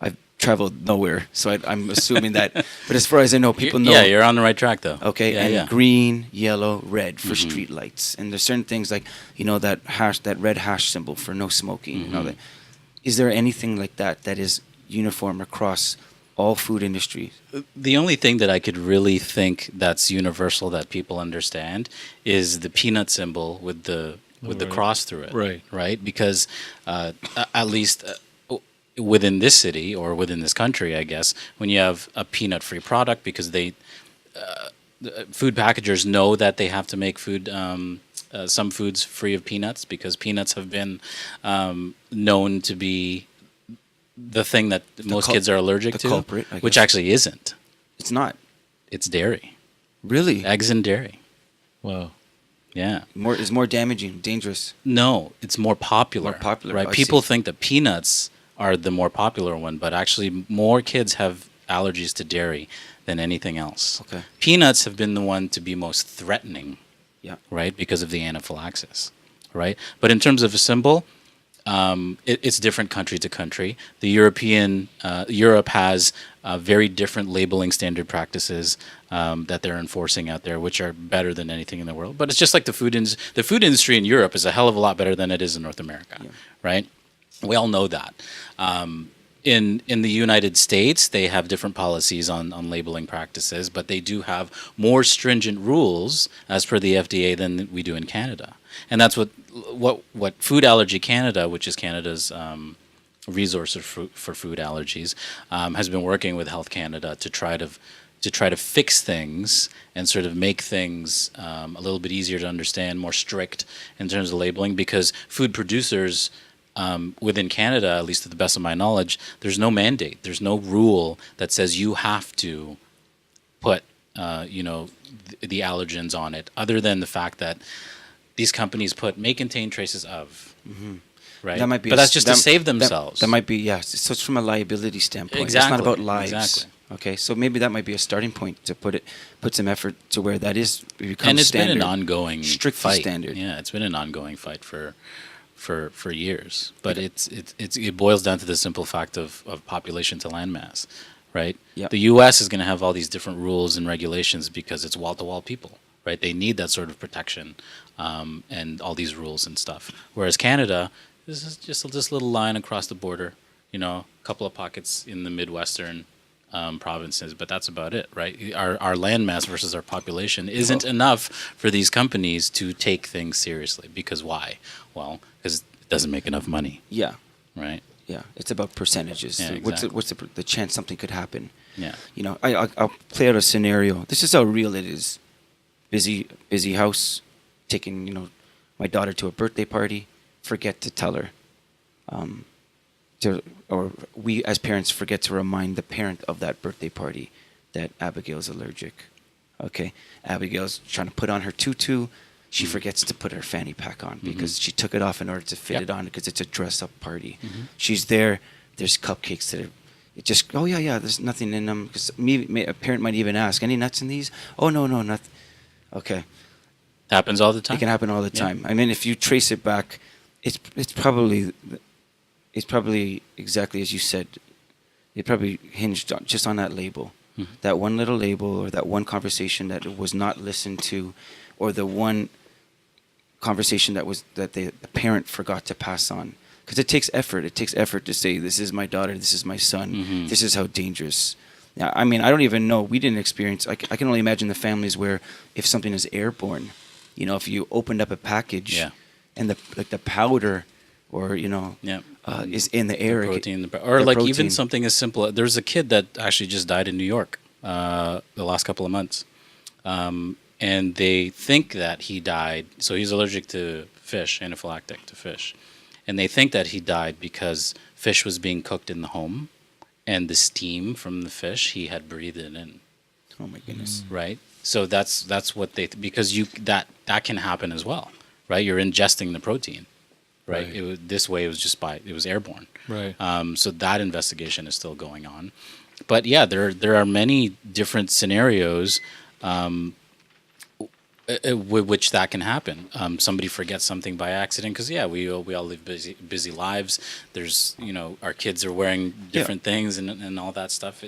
[SPEAKER 6] I've traveled nowhere, so I'm assuming that. But as far as I know, people know.
[SPEAKER 7] Yeah, you're on the right track, though.
[SPEAKER 6] Okay, green, yellow, red for street lights. And there's certain things like, that red hash symbol for no smoking. That. Is there anything like that is uniform across all food industries?
[SPEAKER 7] The only thing that I could really think that's universal that people understand is the peanut symbol with the cross through it. Right? Because at least within this city or within this country, I guess, when you have a peanut-free product, because food packagers know that they have to make food, some foods free of peanuts, because peanuts have been known to be the thing that most kids are allergic to,
[SPEAKER 6] culprit, I guess.
[SPEAKER 7] Which actually isn't.
[SPEAKER 6] It's not.
[SPEAKER 7] It's dairy.
[SPEAKER 6] Really?
[SPEAKER 7] Eggs and dairy.
[SPEAKER 5] Wow.
[SPEAKER 7] Yeah.
[SPEAKER 6] Is more damaging, dangerous.
[SPEAKER 7] No, it's more popular.
[SPEAKER 6] More popular,
[SPEAKER 7] right?
[SPEAKER 6] I
[SPEAKER 7] People
[SPEAKER 6] see.
[SPEAKER 7] think that peanuts are the more popular one, but actually more kids have allergies to dairy than anything else.
[SPEAKER 6] Okay.
[SPEAKER 7] Peanuts have been the one to be most threatening.
[SPEAKER 6] Yeah.
[SPEAKER 7] Right? Because of the anaphylaxis. Right? But in terms of a symbol, it's different country to country. The Europe has very different labeling standard practices that they're enforcing out there, which are better than anything in the world. But it's just like the food industry in Europe is a hell of a lot better than it is in North America, right? We all know that. In the United States, they have different policies on labeling practices, but they do have more stringent rules as per the FDA than we do in Canada. And that's what Food Allergy Canada, which is Canada's resource for food allergies, has been working with Health Canada to try to fix things and sort of make things a little bit easier to understand, more strict in terms of labeling, because food producers within Canada, at least to the best of my knowledge, there's no mandate. There's no rule that says you have to put, the allergens on it, other than the fact that these companies may contain traces of, right?
[SPEAKER 6] That might be,
[SPEAKER 7] but that's just to save themselves.
[SPEAKER 6] That might be, so it's from a liability standpoint.
[SPEAKER 7] Exactly.
[SPEAKER 6] It's not about lives.
[SPEAKER 7] Exactly.
[SPEAKER 6] Okay, so maybe that might be a starting point to put some effort to where that is becomes
[SPEAKER 7] and it's
[SPEAKER 6] standard.
[SPEAKER 7] been an ongoing
[SPEAKER 6] strictly
[SPEAKER 7] fight.
[SPEAKER 6] Standard.
[SPEAKER 7] Yeah, it's been an ongoing fight for for years. But it boils down to the simple fact of population to land mass, right?
[SPEAKER 6] Yeah.
[SPEAKER 7] The U.S. is going to have all these different rules and regulations because it's wall-to-wall people, right? They need that sort of protection and all these rules and stuff. Whereas Canada, this is just this little line across the border, you know, a couple of pockets in the Midwestern provinces, but that's about it, right? Our landmass versus our population isn't enough for these companies to take things seriously. Because why? Well, because it doesn't make enough money,
[SPEAKER 6] Yeah.
[SPEAKER 7] right?
[SPEAKER 6] Yeah. It's about percentages.
[SPEAKER 7] Yeah,
[SPEAKER 6] What's the chance something could happen?
[SPEAKER 7] Yeah.
[SPEAKER 6] You know, I'll play out a scenario. This is how real it is. Busy house, taking, you know, my daughter to a birthday party, forget to tell her. Or we as parents forget to remind the parent of that birthday party that Abigail's allergic. Okay, Abigail's trying to put on her tutu. She forgets to put her fanny pack on because she took it off in order to fit it on because it's a dress-up party. She's there. There's cupcakes that are. It just yeah. There's nothing in them because a parent might even ask, any nuts in these? Oh no, nothing. Okay,
[SPEAKER 7] Happens all the time.
[SPEAKER 6] it can happen all the
[SPEAKER 7] Yeah.
[SPEAKER 6] time. I mean, if you trace it back, it's probably exactly as you said. It probably hinged just on that label, that one little label, or that one conversation that was not listened to, or the one conversation that the parent forgot to pass on. Because it takes effort. It takes effort to say, "This is my daughter. This is my son. This is how dangerous." Now, I mean, I don't even know. We didn't experience. I can only imagine the families where if something is airborne, you know, if you opened up a package, and the powder, or you know, is in the air,
[SPEAKER 7] Protein, or like even
[SPEAKER 6] protein.
[SPEAKER 7] something as simple. There's a kid that actually just died in New York the last couple of months, and they think that he died. So he's allergic to fish, anaphylactic to fish, and they think that he died because fish was being cooked in the home, and the steam from the fish he had breathed it in.
[SPEAKER 6] Oh my goodness!
[SPEAKER 7] Right. So that's what because that can happen as well, right? You're ingesting the protein. Right. This way, it was airborne.
[SPEAKER 5] Right.
[SPEAKER 7] So that investigation is still going on, but yeah, there are many different scenarios with which that can happen. Somebody forgets something by accident because we all live busy lives. There's our kids are wearing different things and all that stuff.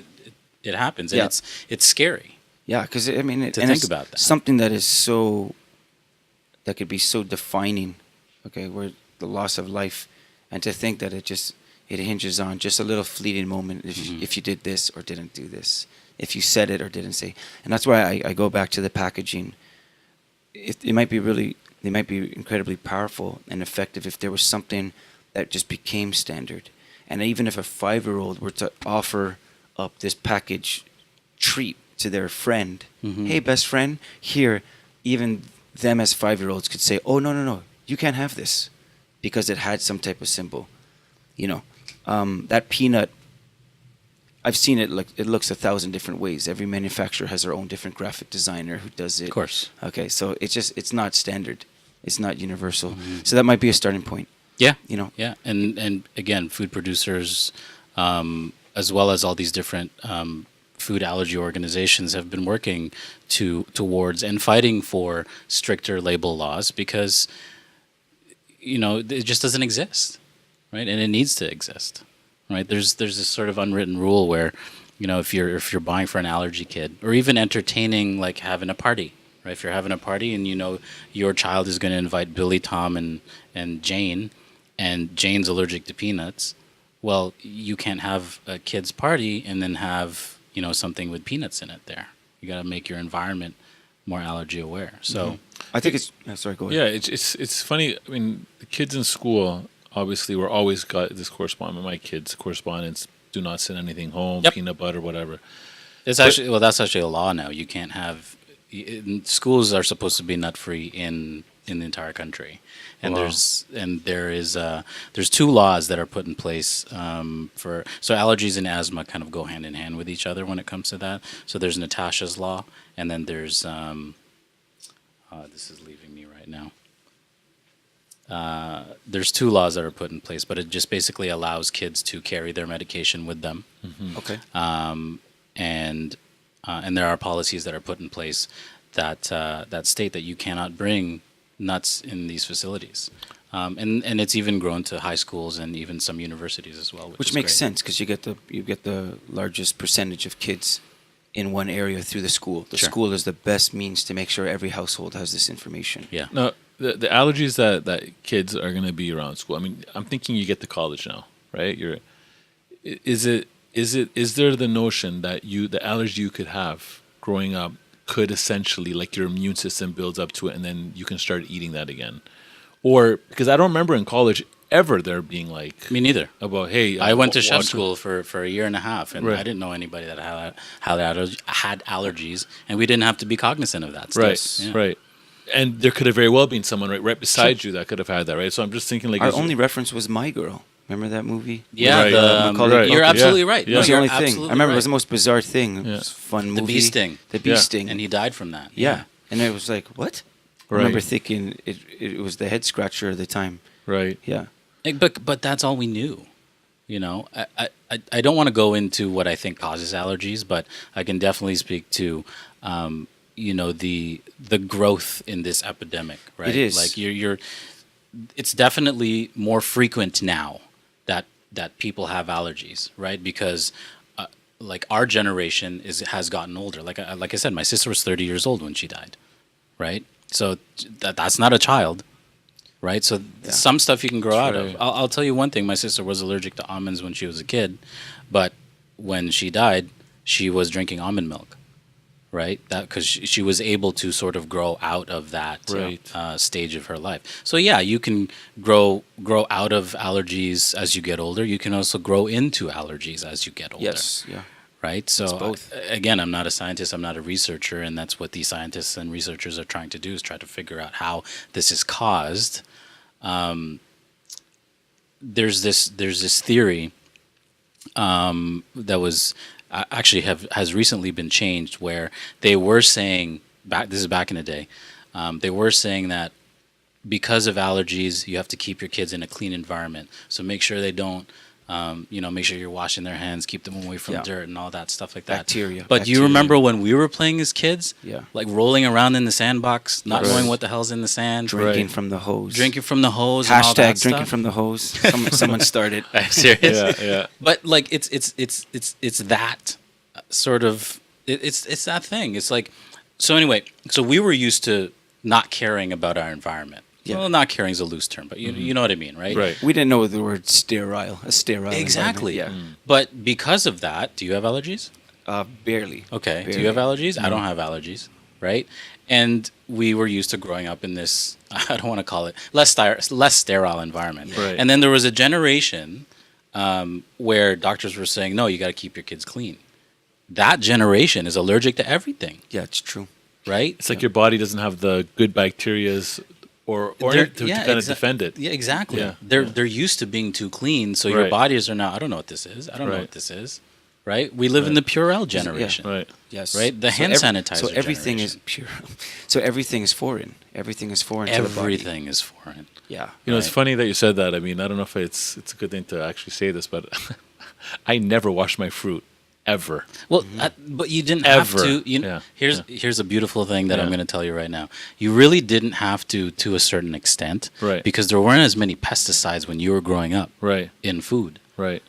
[SPEAKER 7] It happens and it's scary.
[SPEAKER 6] Yeah, because I mean,
[SPEAKER 7] to think about that.
[SPEAKER 6] Something that is that could be so defining. Okay, where the loss of life, and to think that it hinges on just a little fleeting moment if you did this or didn't do this, if you said it or didn't say. And that's why I go back to the packaging. It might be incredibly powerful and effective if there was something that just became standard. And even if a 5-year-old were to offer up this package treat to their friend, hey, best friend, here, even them as 5-year-olds could say, oh, no, you can't have this, because it had some type of symbol. That peanut, I've seen it, it looks 1,000 different ways. Every manufacturer has their own different graphic designer who does it.
[SPEAKER 7] Of course.
[SPEAKER 6] Okay, so it's not standard. It's not universal. So that might be a starting point.
[SPEAKER 7] Yeah.
[SPEAKER 6] Yeah.
[SPEAKER 7] And again, food producers, as well as all these different food allergy organizations have been working towards and fighting for stricter label laws because it just doesn't exist, right? And it needs to exist, right? There's this sort of unwritten rule where, if you're buying for an allergy kid, or even entertaining, like having a party, right? If you're having a party and your child is going to invite Billy, Tom, and Jane, and Jane's allergic to peanuts, well, you can't have a kid's party and then have something with peanuts in it there. You got to make your environment more allergy aware. So
[SPEAKER 6] I think it's sorry, go ahead.
[SPEAKER 5] Yeah, it's funny. I mean, the kids in school, obviously, we're always got this correspondence. My kids' correspondence: do not send anything home, peanut butter, whatever.
[SPEAKER 7] That's actually a law now. You can't have. Schools are supposed to be nut free in the entire country, and there's 2 laws that are put in place so allergies and asthma kind of go hand in hand with each other when it comes to that. So there's Natasha's law, and then there's this is leaving me right now. There's 2 laws that are put in place, but it just basically allows kids to carry their medication with them.
[SPEAKER 6] Okay.
[SPEAKER 7] And there are policies that are put in place that state that you cannot bring nuts in these facilities. And it's even grown to high schools and even some universities as well,
[SPEAKER 6] Which
[SPEAKER 7] is
[SPEAKER 6] makes
[SPEAKER 7] great.
[SPEAKER 6] sense because you get the largest percentage of kids in one area through the school. The
[SPEAKER 7] Sure.
[SPEAKER 6] school is the best means to make sure every household has this information.
[SPEAKER 7] Yeah.
[SPEAKER 5] No, the allergies that kids are going to be around school. I mean, I'm thinking you get to college now, right? Is there the notion that the allergy you could have growing up could essentially, like, your immune system builds up to it and then you can start eating that again? Or, because I don't remember in college ever there being like,
[SPEAKER 7] Me neither.
[SPEAKER 5] about, hey,
[SPEAKER 7] I went to chef
[SPEAKER 5] watch-
[SPEAKER 7] school for a year and a half, and
[SPEAKER 5] Right.
[SPEAKER 7] I didn't know anybody that had allergies, and we didn't have to be cognizant of that stuff.
[SPEAKER 5] Right,
[SPEAKER 7] Yeah.
[SPEAKER 5] right. And there could have very well been someone right beside you that could have had that, right? So I'm just thinking, like,
[SPEAKER 6] Our
[SPEAKER 5] is-
[SPEAKER 6] only reference was My Girl. Remember that movie?
[SPEAKER 7] Yeah,
[SPEAKER 5] Right. Right.
[SPEAKER 7] you're
[SPEAKER 5] Okay.
[SPEAKER 7] absolutely
[SPEAKER 5] Yeah.
[SPEAKER 7] right.
[SPEAKER 5] Yeah.
[SPEAKER 7] No,
[SPEAKER 6] That was the
[SPEAKER 7] you're
[SPEAKER 6] only thing.
[SPEAKER 7] absolutely
[SPEAKER 6] I remember it
[SPEAKER 7] right.
[SPEAKER 6] was the most bizarre thing. It
[SPEAKER 5] Yeah.
[SPEAKER 6] was a fun
[SPEAKER 7] The
[SPEAKER 6] movie.
[SPEAKER 7] bee sting.
[SPEAKER 6] The bee
[SPEAKER 5] Yeah.
[SPEAKER 6] sting.
[SPEAKER 7] And he died from that.
[SPEAKER 6] yeah. And it was like, what? I
[SPEAKER 5] Right.
[SPEAKER 6] remember thinking it was the head scratcher at the time.
[SPEAKER 5] right.
[SPEAKER 6] Yeah.
[SPEAKER 7] But that's all we knew. You know, I don't want to go into what I think causes allergies, but I can definitely speak to, the growth in this epidemic. Right?
[SPEAKER 6] It is.
[SPEAKER 7] Like it's definitely more frequent now that people have allergies, right? Because like our generation has gotten older. Like I said, my sister was 30 years old when she died, right? So that's not a child. Right, so some stuff you can grow out of. I'll tell you one thing: my sister was allergic to almonds when she was a kid, but when she died, she was drinking almond milk. Right, that because she was able to sort of grow out of that stage of her life. So yeah, you can grow out of allergies as you get older. You can also grow into allergies as you get older.
[SPEAKER 6] Yes. Yeah.
[SPEAKER 7] Right? So
[SPEAKER 6] both.
[SPEAKER 7] Again, I'm not a scientist, I'm not a researcher, and that's what these scientists and researchers are trying to do, is try to figure out how this is caused. There's this theory that was actually has recently been changed, where they were saying this is back in the day, they were saying that because of allergies, you have to keep your kids in a clean environment. So make sure they don't, make sure you're washing their hands, keep them away from dirt and all that stuff like that.
[SPEAKER 6] Bacteria.
[SPEAKER 7] But do you remember when we were playing as kids?
[SPEAKER 6] Yeah.
[SPEAKER 7] Like rolling around in the sandbox, not
[SPEAKER 5] Right.
[SPEAKER 7] knowing what the hell's in the sand.
[SPEAKER 6] Drinking from the hose.
[SPEAKER 7] Drinking from the hose. and all
[SPEAKER 6] Hashtag
[SPEAKER 7] that
[SPEAKER 6] drinking
[SPEAKER 7] stuff.
[SPEAKER 6] from the hose. Someone started.
[SPEAKER 7] Are you serious?
[SPEAKER 5] Yeah.
[SPEAKER 7] But like it's that sort of it's that thing. It's like so anyway. So we were used to not caring about our environment.
[SPEAKER 6] Yeah.
[SPEAKER 7] Well, not caring is a loose term, but you know what I mean, right?
[SPEAKER 5] Right.
[SPEAKER 6] We didn't know the word sterile. A sterile.
[SPEAKER 7] Exactly.
[SPEAKER 6] environment.
[SPEAKER 7] But because of that, do you have allergies?
[SPEAKER 6] Yeah. Barely.
[SPEAKER 7] Okay.
[SPEAKER 6] Barely.
[SPEAKER 7] Do you have allergies? I don't have allergies, right? And we were used to growing up in this, I don't want to call it, less sterile environment.
[SPEAKER 5] Right.
[SPEAKER 7] And then there was a generation where doctors were saying, no, you got to keep your kids clean. That generation is allergic to everything,
[SPEAKER 6] Yeah, it's true.
[SPEAKER 7] right?
[SPEAKER 5] It's like your body doesn't have the good bacterias or
[SPEAKER 7] They're-
[SPEAKER 5] to
[SPEAKER 7] yeah,
[SPEAKER 5] kind of
[SPEAKER 7] exa-
[SPEAKER 5] defend it.
[SPEAKER 7] Yeah, exactly.
[SPEAKER 5] Yeah,
[SPEAKER 7] They're used to being too clean, so your
[SPEAKER 5] Right.
[SPEAKER 7] bodies are now, I don't know what this is. I don't know
[SPEAKER 5] Right.
[SPEAKER 7] what this is, right? We live in the Purell generation.
[SPEAKER 5] Right.
[SPEAKER 6] Yes.
[SPEAKER 7] Right? The hand sanitizer
[SPEAKER 6] So everything is
[SPEAKER 7] generation.
[SPEAKER 6] pure. So everything is foreign. Everything is foreign to the body.
[SPEAKER 7] Everything is foreign.
[SPEAKER 6] Yeah.
[SPEAKER 5] You know, it's
[SPEAKER 7] Right.
[SPEAKER 5] funny that you said that. I mean, I don't know if it's a good thing to actually say this, but I never wash my fruit ever.
[SPEAKER 7] Well, but you didn't
[SPEAKER 5] Ever.
[SPEAKER 7] have to. You know,
[SPEAKER 5] Yeah,
[SPEAKER 7] here's a beautiful thing that I'm
[SPEAKER 5] Yeah.
[SPEAKER 7] going to tell you right now. You really didn't have to a certain extent,
[SPEAKER 5] Right.
[SPEAKER 7] Because there weren't as many pesticides when you were growing up
[SPEAKER 5] Right.
[SPEAKER 7] in food.
[SPEAKER 5] Right.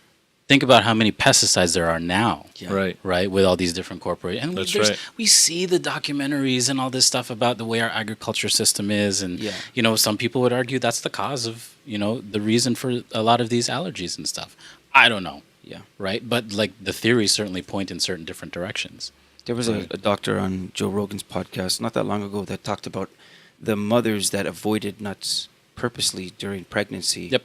[SPEAKER 7] Think about how many pesticides there are now,
[SPEAKER 6] Yeah.
[SPEAKER 5] Right.
[SPEAKER 7] right? With all these different corporations, and
[SPEAKER 5] That's right.
[SPEAKER 7] we see the documentaries and all this stuff about the way our agriculture system is, and
[SPEAKER 6] Yeah.
[SPEAKER 7] some people would argue that's the cause of the reason for a lot of these allergies and stuff. I don't know.
[SPEAKER 6] Yeah.
[SPEAKER 7] Right, but like the theories certainly point in certain different directions.
[SPEAKER 6] There was a doctor on Joe Rogan's podcast not that long ago that talked about the mothers that avoided nuts purposely during pregnancy.
[SPEAKER 7] Yep.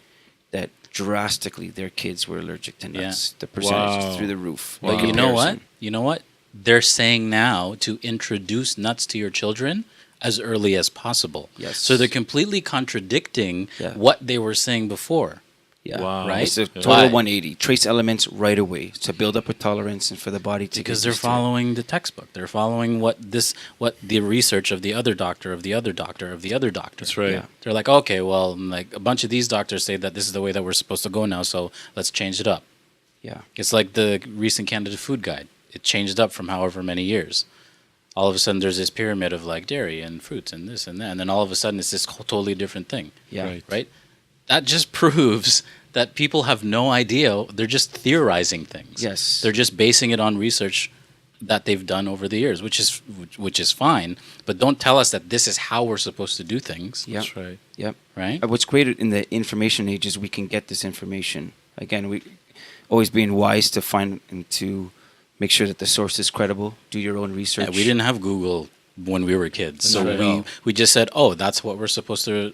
[SPEAKER 6] That drastically their kids were allergic to
[SPEAKER 7] Yeah.
[SPEAKER 6] nuts. The percentage
[SPEAKER 5] Wow.
[SPEAKER 6] is through the roof.
[SPEAKER 5] Wow.
[SPEAKER 7] But you know what?
[SPEAKER 6] Comparison.
[SPEAKER 7] You know what? They're saying now to introduce nuts to your children as early as possible.
[SPEAKER 6] Yes.
[SPEAKER 7] So they're completely contradicting
[SPEAKER 6] Yeah.
[SPEAKER 7] what they were saying before.
[SPEAKER 6] Yeah.
[SPEAKER 5] Wow.
[SPEAKER 7] Right?
[SPEAKER 6] It's a
[SPEAKER 5] Yeah.
[SPEAKER 6] total
[SPEAKER 7] Why?
[SPEAKER 6] 180. Trace elements right away to build up a tolerance and for the body to
[SPEAKER 7] Because
[SPEAKER 6] get
[SPEAKER 7] they're
[SPEAKER 6] used to it.
[SPEAKER 7] following the textbook. They're following what the research of the other doctor of the other doctor of the other doctor.
[SPEAKER 5] That's right.
[SPEAKER 6] Yeah.
[SPEAKER 7] They're like, okay, well, like a bunch of these doctors say that this is the way that we're supposed to go now, so let's change it up.
[SPEAKER 6] Yeah.
[SPEAKER 7] It's like the recent Canada Food Guide. It changed up from however many years. All of a sudden, there's this pyramid of like dairy and fruits and this and that, and then all of a sudden, it's this totally different thing.
[SPEAKER 6] Yeah.
[SPEAKER 5] Right.
[SPEAKER 7] Right? that just proves that people have no idea. They're just theorizing things.
[SPEAKER 6] Yes.
[SPEAKER 7] They're just basing it on research that they've done over the years, which is fine. But don't tell us that this is how we're supposed to do things.
[SPEAKER 6] Yeah.
[SPEAKER 5] That's right.
[SPEAKER 6] Yep.
[SPEAKER 7] Right?
[SPEAKER 6] What's great in the information age is we can get this information. Again, we always being wise to find and to make sure that the source is credible. Do your own research.
[SPEAKER 7] Yeah, we didn't have Google when we were kids, so
[SPEAKER 5] Not at all.
[SPEAKER 7] we just said, "Oh, that's what we're supposed to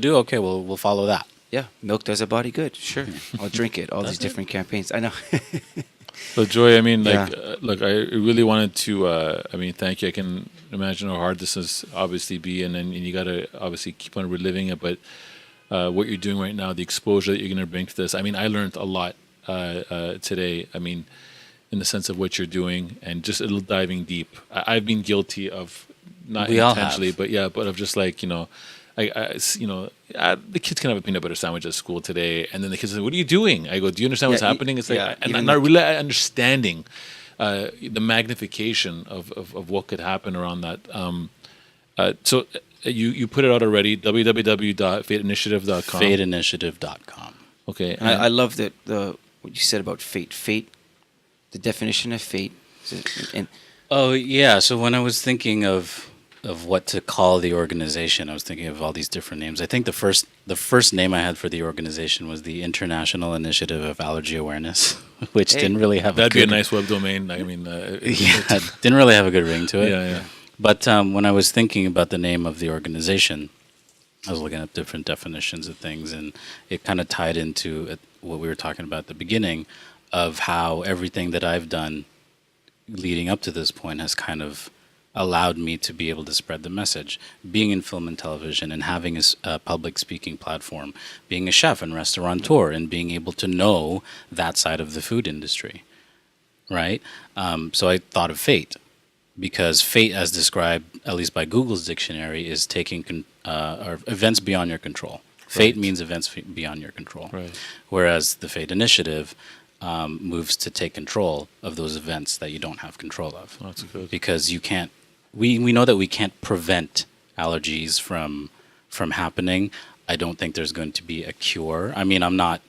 [SPEAKER 7] do." Okay, well, we'll follow that.
[SPEAKER 6] Yeah, milk does a body good. Sure, I'll drink it. All these different campaigns. I know.
[SPEAKER 5] So Joy, I mean,
[SPEAKER 6] Yeah.
[SPEAKER 5] look, I really wanted to, I mean, thank you. I can imagine how hard this is obviously be, and you got to obviously keep on reliving it. But what you're doing right now, the exposure that you're going to bring to this, I mean, I learned a lot today. I mean, in the sense of what you're doing, and just a little diving deep. I've been guilty of not
[SPEAKER 7] We all
[SPEAKER 5] intentionally,
[SPEAKER 7] have.
[SPEAKER 5] but yeah, but of just like the kids can have a peanut butter sandwich at school today, and then the kids say, "What are you doing?" I go, "Do you understand what's
[SPEAKER 6] Yeah,
[SPEAKER 5] happening?" It's like,
[SPEAKER 6] yeah,
[SPEAKER 5] and
[SPEAKER 6] even
[SPEAKER 5] not
[SPEAKER 6] like-
[SPEAKER 5] really understanding the magnification of what could happen around that. So you put it out already, www.fateinitiative.com.
[SPEAKER 7] FateInitiative.com.
[SPEAKER 5] Okay.
[SPEAKER 6] And I love that what you said about fate. Fate, the definition of fate. And
[SPEAKER 7] Oh yeah. So when I was thinking of what to call the organization, I was thinking of all these different names. I think the first name I had for the organization was the International Initiative of Allergy Awareness, which didn't really have
[SPEAKER 5] That'd
[SPEAKER 7] a
[SPEAKER 5] be a
[SPEAKER 7] good,
[SPEAKER 5] nice web domain. I mean,
[SPEAKER 7] yeah, didn't really have a good ring to it.
[SPEAKER 5] yeah.
[SPEAKER 7] But when I was thinking about the name of the organization, I was looking up different definitions of things, and it kind of tied into what we were talking about at the beginning of how everything that I've done leading up to this point has kind of allowed me to be able to spread the message. Being in film and television and having a public speaking platform, being a chef and restaurateur, and being able to know that side of the food industry, right? So I thought of fate, because fate, as described, at least by Google's dictionary, is taking or events beyond your control. Fate means events beyond your control.
[SPEAKER 5] Right.
[SPEAKER 7] Whereas the Fate Initiative moves to take control of those events that you don't have control of.
[SPEAKER 5] That's good.
[SPEAKER 7] Because you can't, we know that we can't prevent allergies from happening. I don't think there's going to be a cure. I mean, I'm not,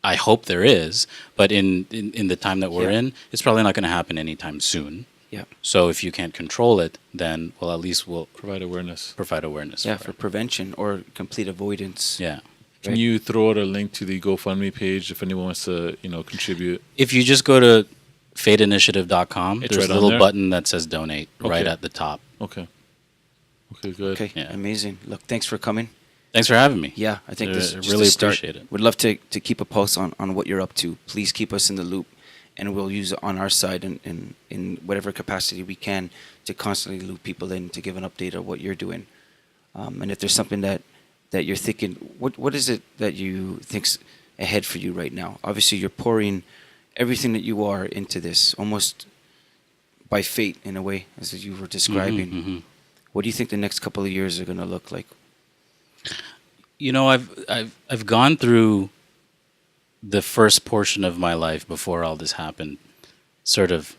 [SPEAKER 7] I hope there is, but in the time that we're in, it's probably not going to happen anytime soon.
[SPEAKER 6] yeah,
[SPEAKER 7] So if you can't control it, then, well, at least we'll
[SPEAKER 5] Provide awareness.
[SPEAKER 7] provide awareness.
[SPEAKER 6] yeah,
[SPEAKER 7] for
[SPEAKER 6] for
[SPEAKER 7] it.
[SPEAKER 6] prevention or complete avoidance.
[SPEAKER 7] Yeah.
[SPEAKER 5] Can
[SPEAKER 6] Right.
[SPEAKER 5] you throw out a link to the GoFundMe page if anyone wants to, contribute?
[SPEAKER 7] If you just go to fateinitiative.com,
[SPEAKER 5] It's
[SPEAKER 7] there's
[SPEAKER 5] right
[SPEAKER 7] a
[SPEAKER 5] on
[SPEAKER 7] little
[SPEAKER 5] there?
[SPEAKER 7] button that says donate right
[SPEAKER 5] Okay.
[SPEAKER 7] at the top.
[SPEAKER 5] Okay. Okay, good.
[SPEAKER 6] Okay,
[SPEAKER 7] Yeah.
[SPEAKER 6] amazing. Look, thanks for coming.
[SPEAKER 7] Thanks for having me.
[SPEAKER 6] Yeah, I think this is just
[SPEAKER 7] really
[SPEAKER 6] a start.
[SPEAKER 7] appreciate it.
[SPEAKER 6] Would love to keep a pulse on what you're up to. Please keep us in the loop, and we'll use it on our side and in whatever capacity we can to constantly loop people in to give an update of what you're doing. And if there's something that you're thinking, what is it that you think's ahead for you right now? Obviously, you're pouring everything that you are into this, almost by fate in a way, as you were describing.
[SPEAKER 7] Mm-hmm.
[SPEAKER 6] What do you think the next couple of years are going to look like?
[SPEAKER 7] You know, I've gone through the first portion of my life before all this happened, sort of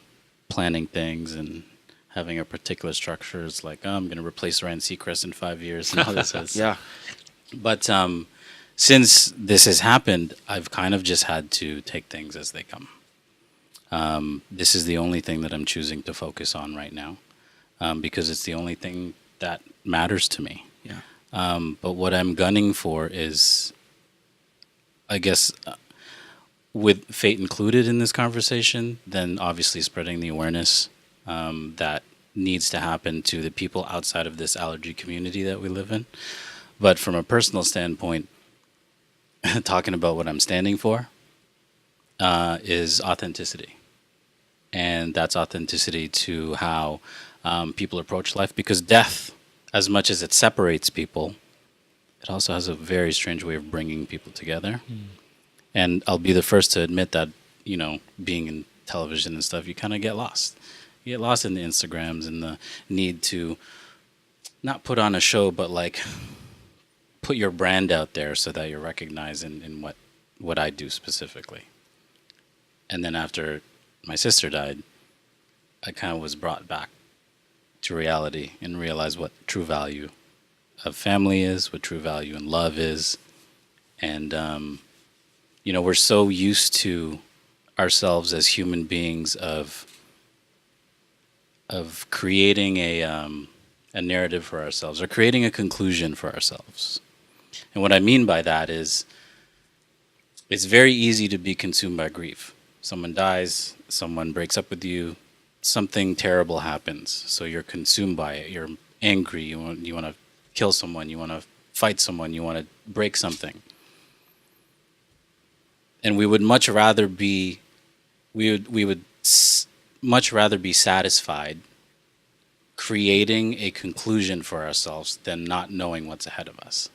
[SPEAKER 7] planning things and having a particular structure. It's like, oh, I'm going to replace Ryan Seacrest in 5 years and all this.
[SPEAKER 6] Yeah.
[SPEAKER 7] But since this has happened, I've kind of just had to take things as they come. This is the only thing that I'm choosing to focus on right now, because it's the only thing that matters to me.
[SPEAKER 6] Yeah.
[SPEAKER 7] But what I'm gunning for is, I guess, with fate included in this conversation, then obviously spreading the awareness that needs to happen to the people outside of this allergy community that we live in. But from a personal standpoint, talking about what I'm standing for is authenticity. And that's authenticity to how people approach life, because death, as much as it separates people, it also has a very strange way of bringing people together. And I'll be the first to admit that, being in television and stuff, you kind of get lost. You get lost in the Instagrams and the need to not put on a show, but like put your brand out there so that you're recognized in what I do specifically. And then after my sister died, I kind of was brought back to reality and realized what true value of family is, what true value and love is. And, you know, we're so used to ourselves as human beings of creating a narrative for ourselves or creating a conclusion for ourselves. And what I mean by that is it's very easy to be consumed by grief. Someone dies, someone breaks up with you, something terrible happens. So you're consumed by it. You're angry. You want to kill someone. You want to fight someone. You want to break something. And we would much rather be, much rather be satisfied creating a conclusion for ourselves than not knowing what's ahead of us.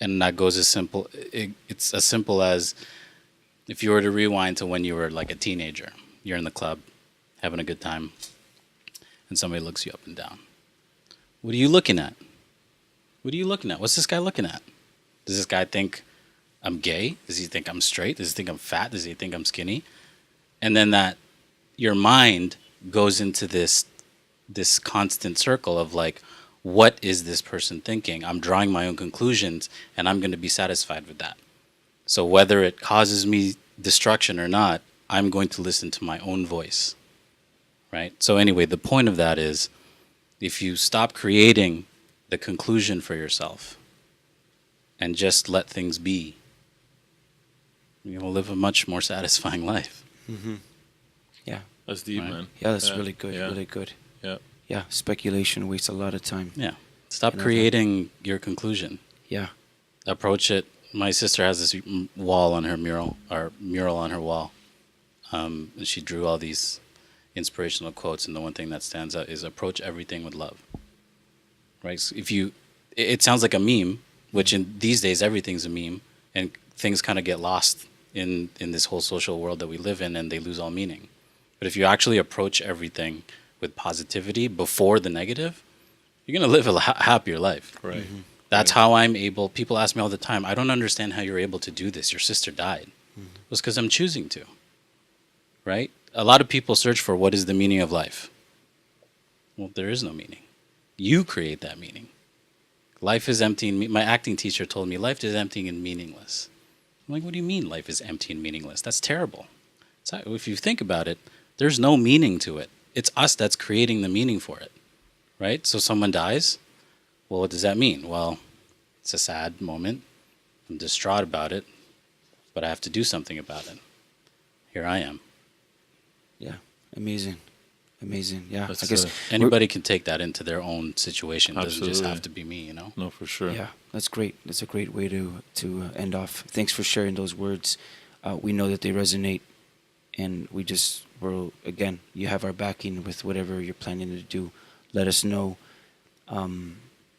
[SPEAKER 7] And that goes it's as simple as if you were to rewind to when you were like a teenager, you're in the club, having a good time, and somebody looks you up and down. What are you looking at? What are you looking at? What's this guy looking at? Does this guy think I'm gay? Does he think I'm straight? Does he think I'm fat? Does he think I'm skinny? And then that your mind goes into this constant circle of like, what is this person thinking? I'm drawing my own conclusions, and I'm going to be satisfied with that. So whether it causes me destruction or not, I'm going to listen to my own voice, right? So anyway, the point of that is, if you stop creating the conclusion for yourself and just let things be, you will live a much more satisfying life.
[SPEAKER 6] Mm-hmm. Yeah.
[SPEAKER 5] That's deep,
[SPEAKER 7] Right.
[SPEAKER 5] man.
[SPEAKER 6] Yeah, that's really good.
[SPEAKER 5] Yeah.
[SPEAKER 6] Really good.
[SPEAKER 5] Yeah.
[SPEAKER 6] Yeah, speculation wastes a lot of time.
[SPEAKER 7] Yeah. Stop
[SPEAKER 6] You know,
[SPEAKER 7] creating your conclusion.
[SPEAKER 6] Yeah.
[SPEAKER 7] Approach it. My sister has this wall on her mural on her wall. And she drew all these inspirational quotes, and the one thing that stands out is approach everything with love. Right? So it sounds like a meme, which in these days everything's a meme, and things kind of get lost in this whole social world that we live in, and they lose all meaning. But if you actually approach everything with positivity before the negative, you're going to live a happier life.
[SPEAKER 5] Right.
[SPEAKER 6] Mm-hmm.
[SPEAKER 7] That's how I'm able. People ask me all the time, I don't understand how you're able to do this. Your sister died.
[SPEAKER 6] Mm-hmm.
[SPEAKER 7] It was because I'm choosing to. Right? A lot of people search for what is the meaning of life. Well, there is no meaning. You create that meaning. Life is empty. My acting teacher told me life is empty and meaningless. I'm like, what do you mean life is empty and meaningless? That's terrible. So if you think about it, there's no meaning to it. It's us that's creating the meaning for it. Right? So someone dies. Well, what does that mean? Well, it's a sad moment. I'm distraught about it, but I have to do something about it. Here I am.
[SPEAKER 6] Yeah. Amazing. Amazing. Yeah.
[SPEAKER 5] That's
[SPEAKER 6] I guess
[SPEAKER 7] Anybody can take that into their own situation. It doesn't just
[SPEAKER 5] Absolutely.
[SPEAKER 7] have to be me, you know?
[SPEAKER 5] No, for sure.
[SPEAKER 6] Yeah, that's great. That's a great way to end off. Thanks for sharing those words. We know that they resonate, and again, you have our backing with whatever you're planning to do. Let us know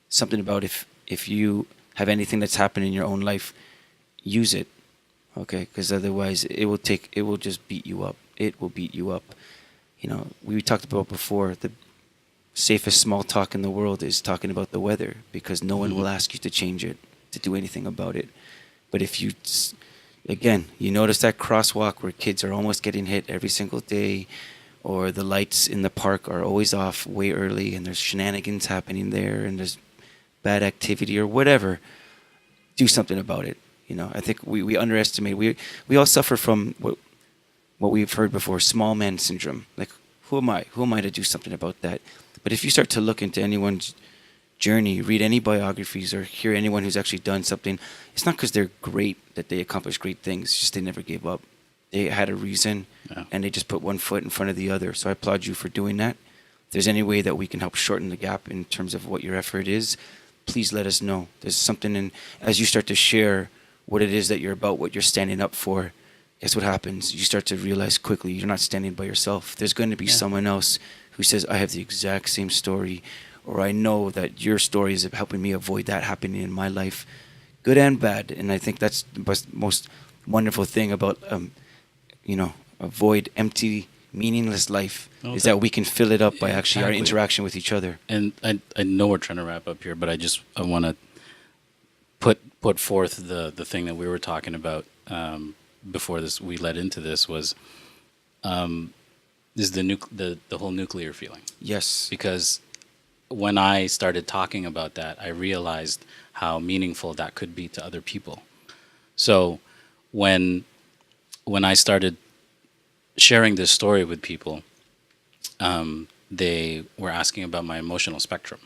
[SPEAKER 6] something about if you have anything that's happened in your own life, use it, okay? Because otherwise, it will just beat you up. It will beat you up. You know, we talked about before, the safest small talk in the world is talking about the weather, because no one will ask you to change it, to do anything about it. But if you, again, you notice that crosswalk where kids are almost getting hit every single day, or the lights in the park are always off way early, and there's shenanigans happening there, and there's bad activity or whatever, do something about it. You know, I think we underestimate, we all suffer from what we've heard before, small man syndrome. Like, who am I? Who am I to do something about that? But if you start to look into anyone's journey, read any biographies, or hear anyone who's actually done something, it's not because they're great that they accomplished great things. It's just they never gave up. They had a reason, and they just put one foot in front of the other. So I applaud you for doing that. If there's any way that we can help shorten the gap in terms of what your effort is, please let us know. There's something as you start to share what it is that you're about, what you're standing up for, guess what happens? You start to realize quickly you're not standing by yourself. There's going to be someone else who says, I have the exact same story, or I know that your story is helping me avoid that happening in my life, good and bad. And I think that's the most wonderful thing about, avoid empty, meaningless life, is that we can fill it up by actually our interaction with each other.
[SPEAKER 7] And I know we're trying to wrap up here, but I want to put forth the thing that we were talking about before we led into this was is the whole nuclear feeling.
[SPEAKER 6] Yes.
[SPEAKER 7] Because when I started talking about that, I realized how meaningful that could be to other people. So when I started sharing this story with people, they were asking about my emotional spectrum.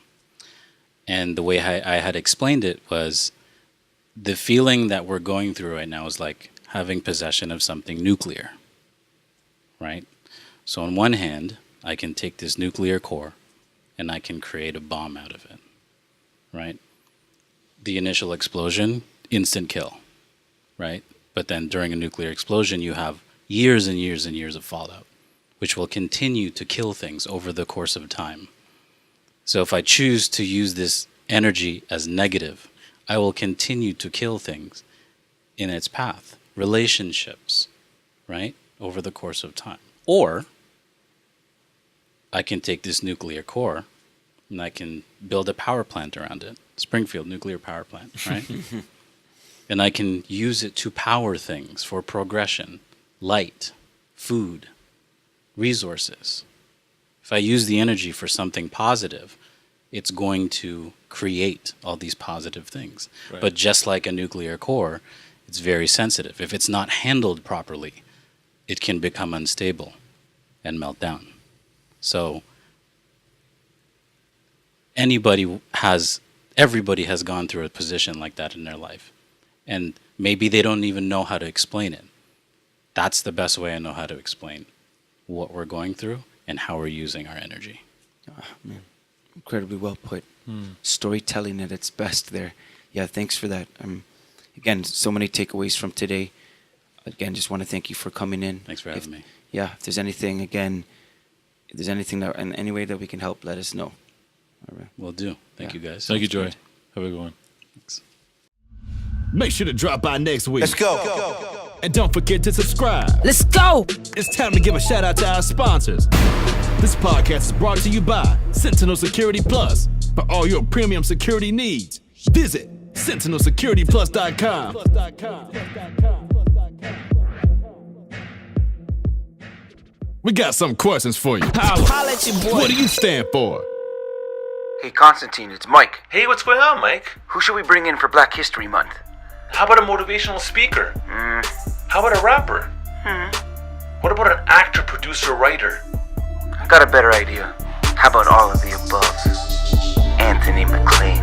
[SPEAKER 7] And the way I had explained it was, the feeling that we're going through right now is like having possession of something nuclear, right? So on one hand, I can take this nuclear core and I can create a bomb out of it, right? The initial explosion, instant kill, right? But then during a nuclear explosion, you have years and years and years of fallout, which will continue to kill things over the course of time. So if I choose to use this energy as negative, I will continue to kill things in its path, relationships, right, over the course of time. Or I can take this nuclear core and I can build a power plant around it, Springfield nuclear power plant, right? And I can use it to power things for progression, light, food, resources. If I use the energy for something positive, it's going to create all these positive things. Right. But just like a nuclear core, it's very sensitive. If it's not handled properly, it can become unstable and melt down. So everybody has gone through a position like that in their life. And maybe they don't even know how to explain it. That's the best way I know how to explain what we're going through and how we're using our energy.
[SPEAKER 6] Oh, man. Incredibly well put. Storytelling at its best there. Yeah, thanks for that. Again, so many takeaways from today. Again, just want to thank you for coming in.
[SPEAKER 7] Thanks for having me.
[SPEAKER 6] Yeah, if there's anything, that in any way that we can help, let us know. All right.
[SPEAKER 7] Will do. Thank you, guys.
[SPEAKER 5] Thank you, Joy. Have a good one.
[SPEAKER 7] Thanks.
[SPEAKER 4] Make sure to drop by next week.
[SPEAKER 1] Let's go.
[SPEAKER 4] And don't forget to subscribe.
[SPEAKER 8] Let's go.
[SPEAKER 4] It's time to give a shout out to our sponsors. This podcast is brought to you by Sentinel Security Plus. For all your premium security needs, visit sentinelsecurityplus.com. We got some questions for you.
[SPEAKER 8] Holla at your boy.
[SPEAKER 4] What do you stand for?
[SPEAKER 1] Hey, Constantine, it's Mike.
[SPEAKER 9] Hey, what's going on, Mike?
[SPEAKER 1] Who should we bring in for Black History Month?
[SPEAKER 9] How about a motivational speaker? How about a rapper? What about an actor, producer, writer?
[SPEAKER 1] I got a better idea. How about all of the above? Anthony McLean.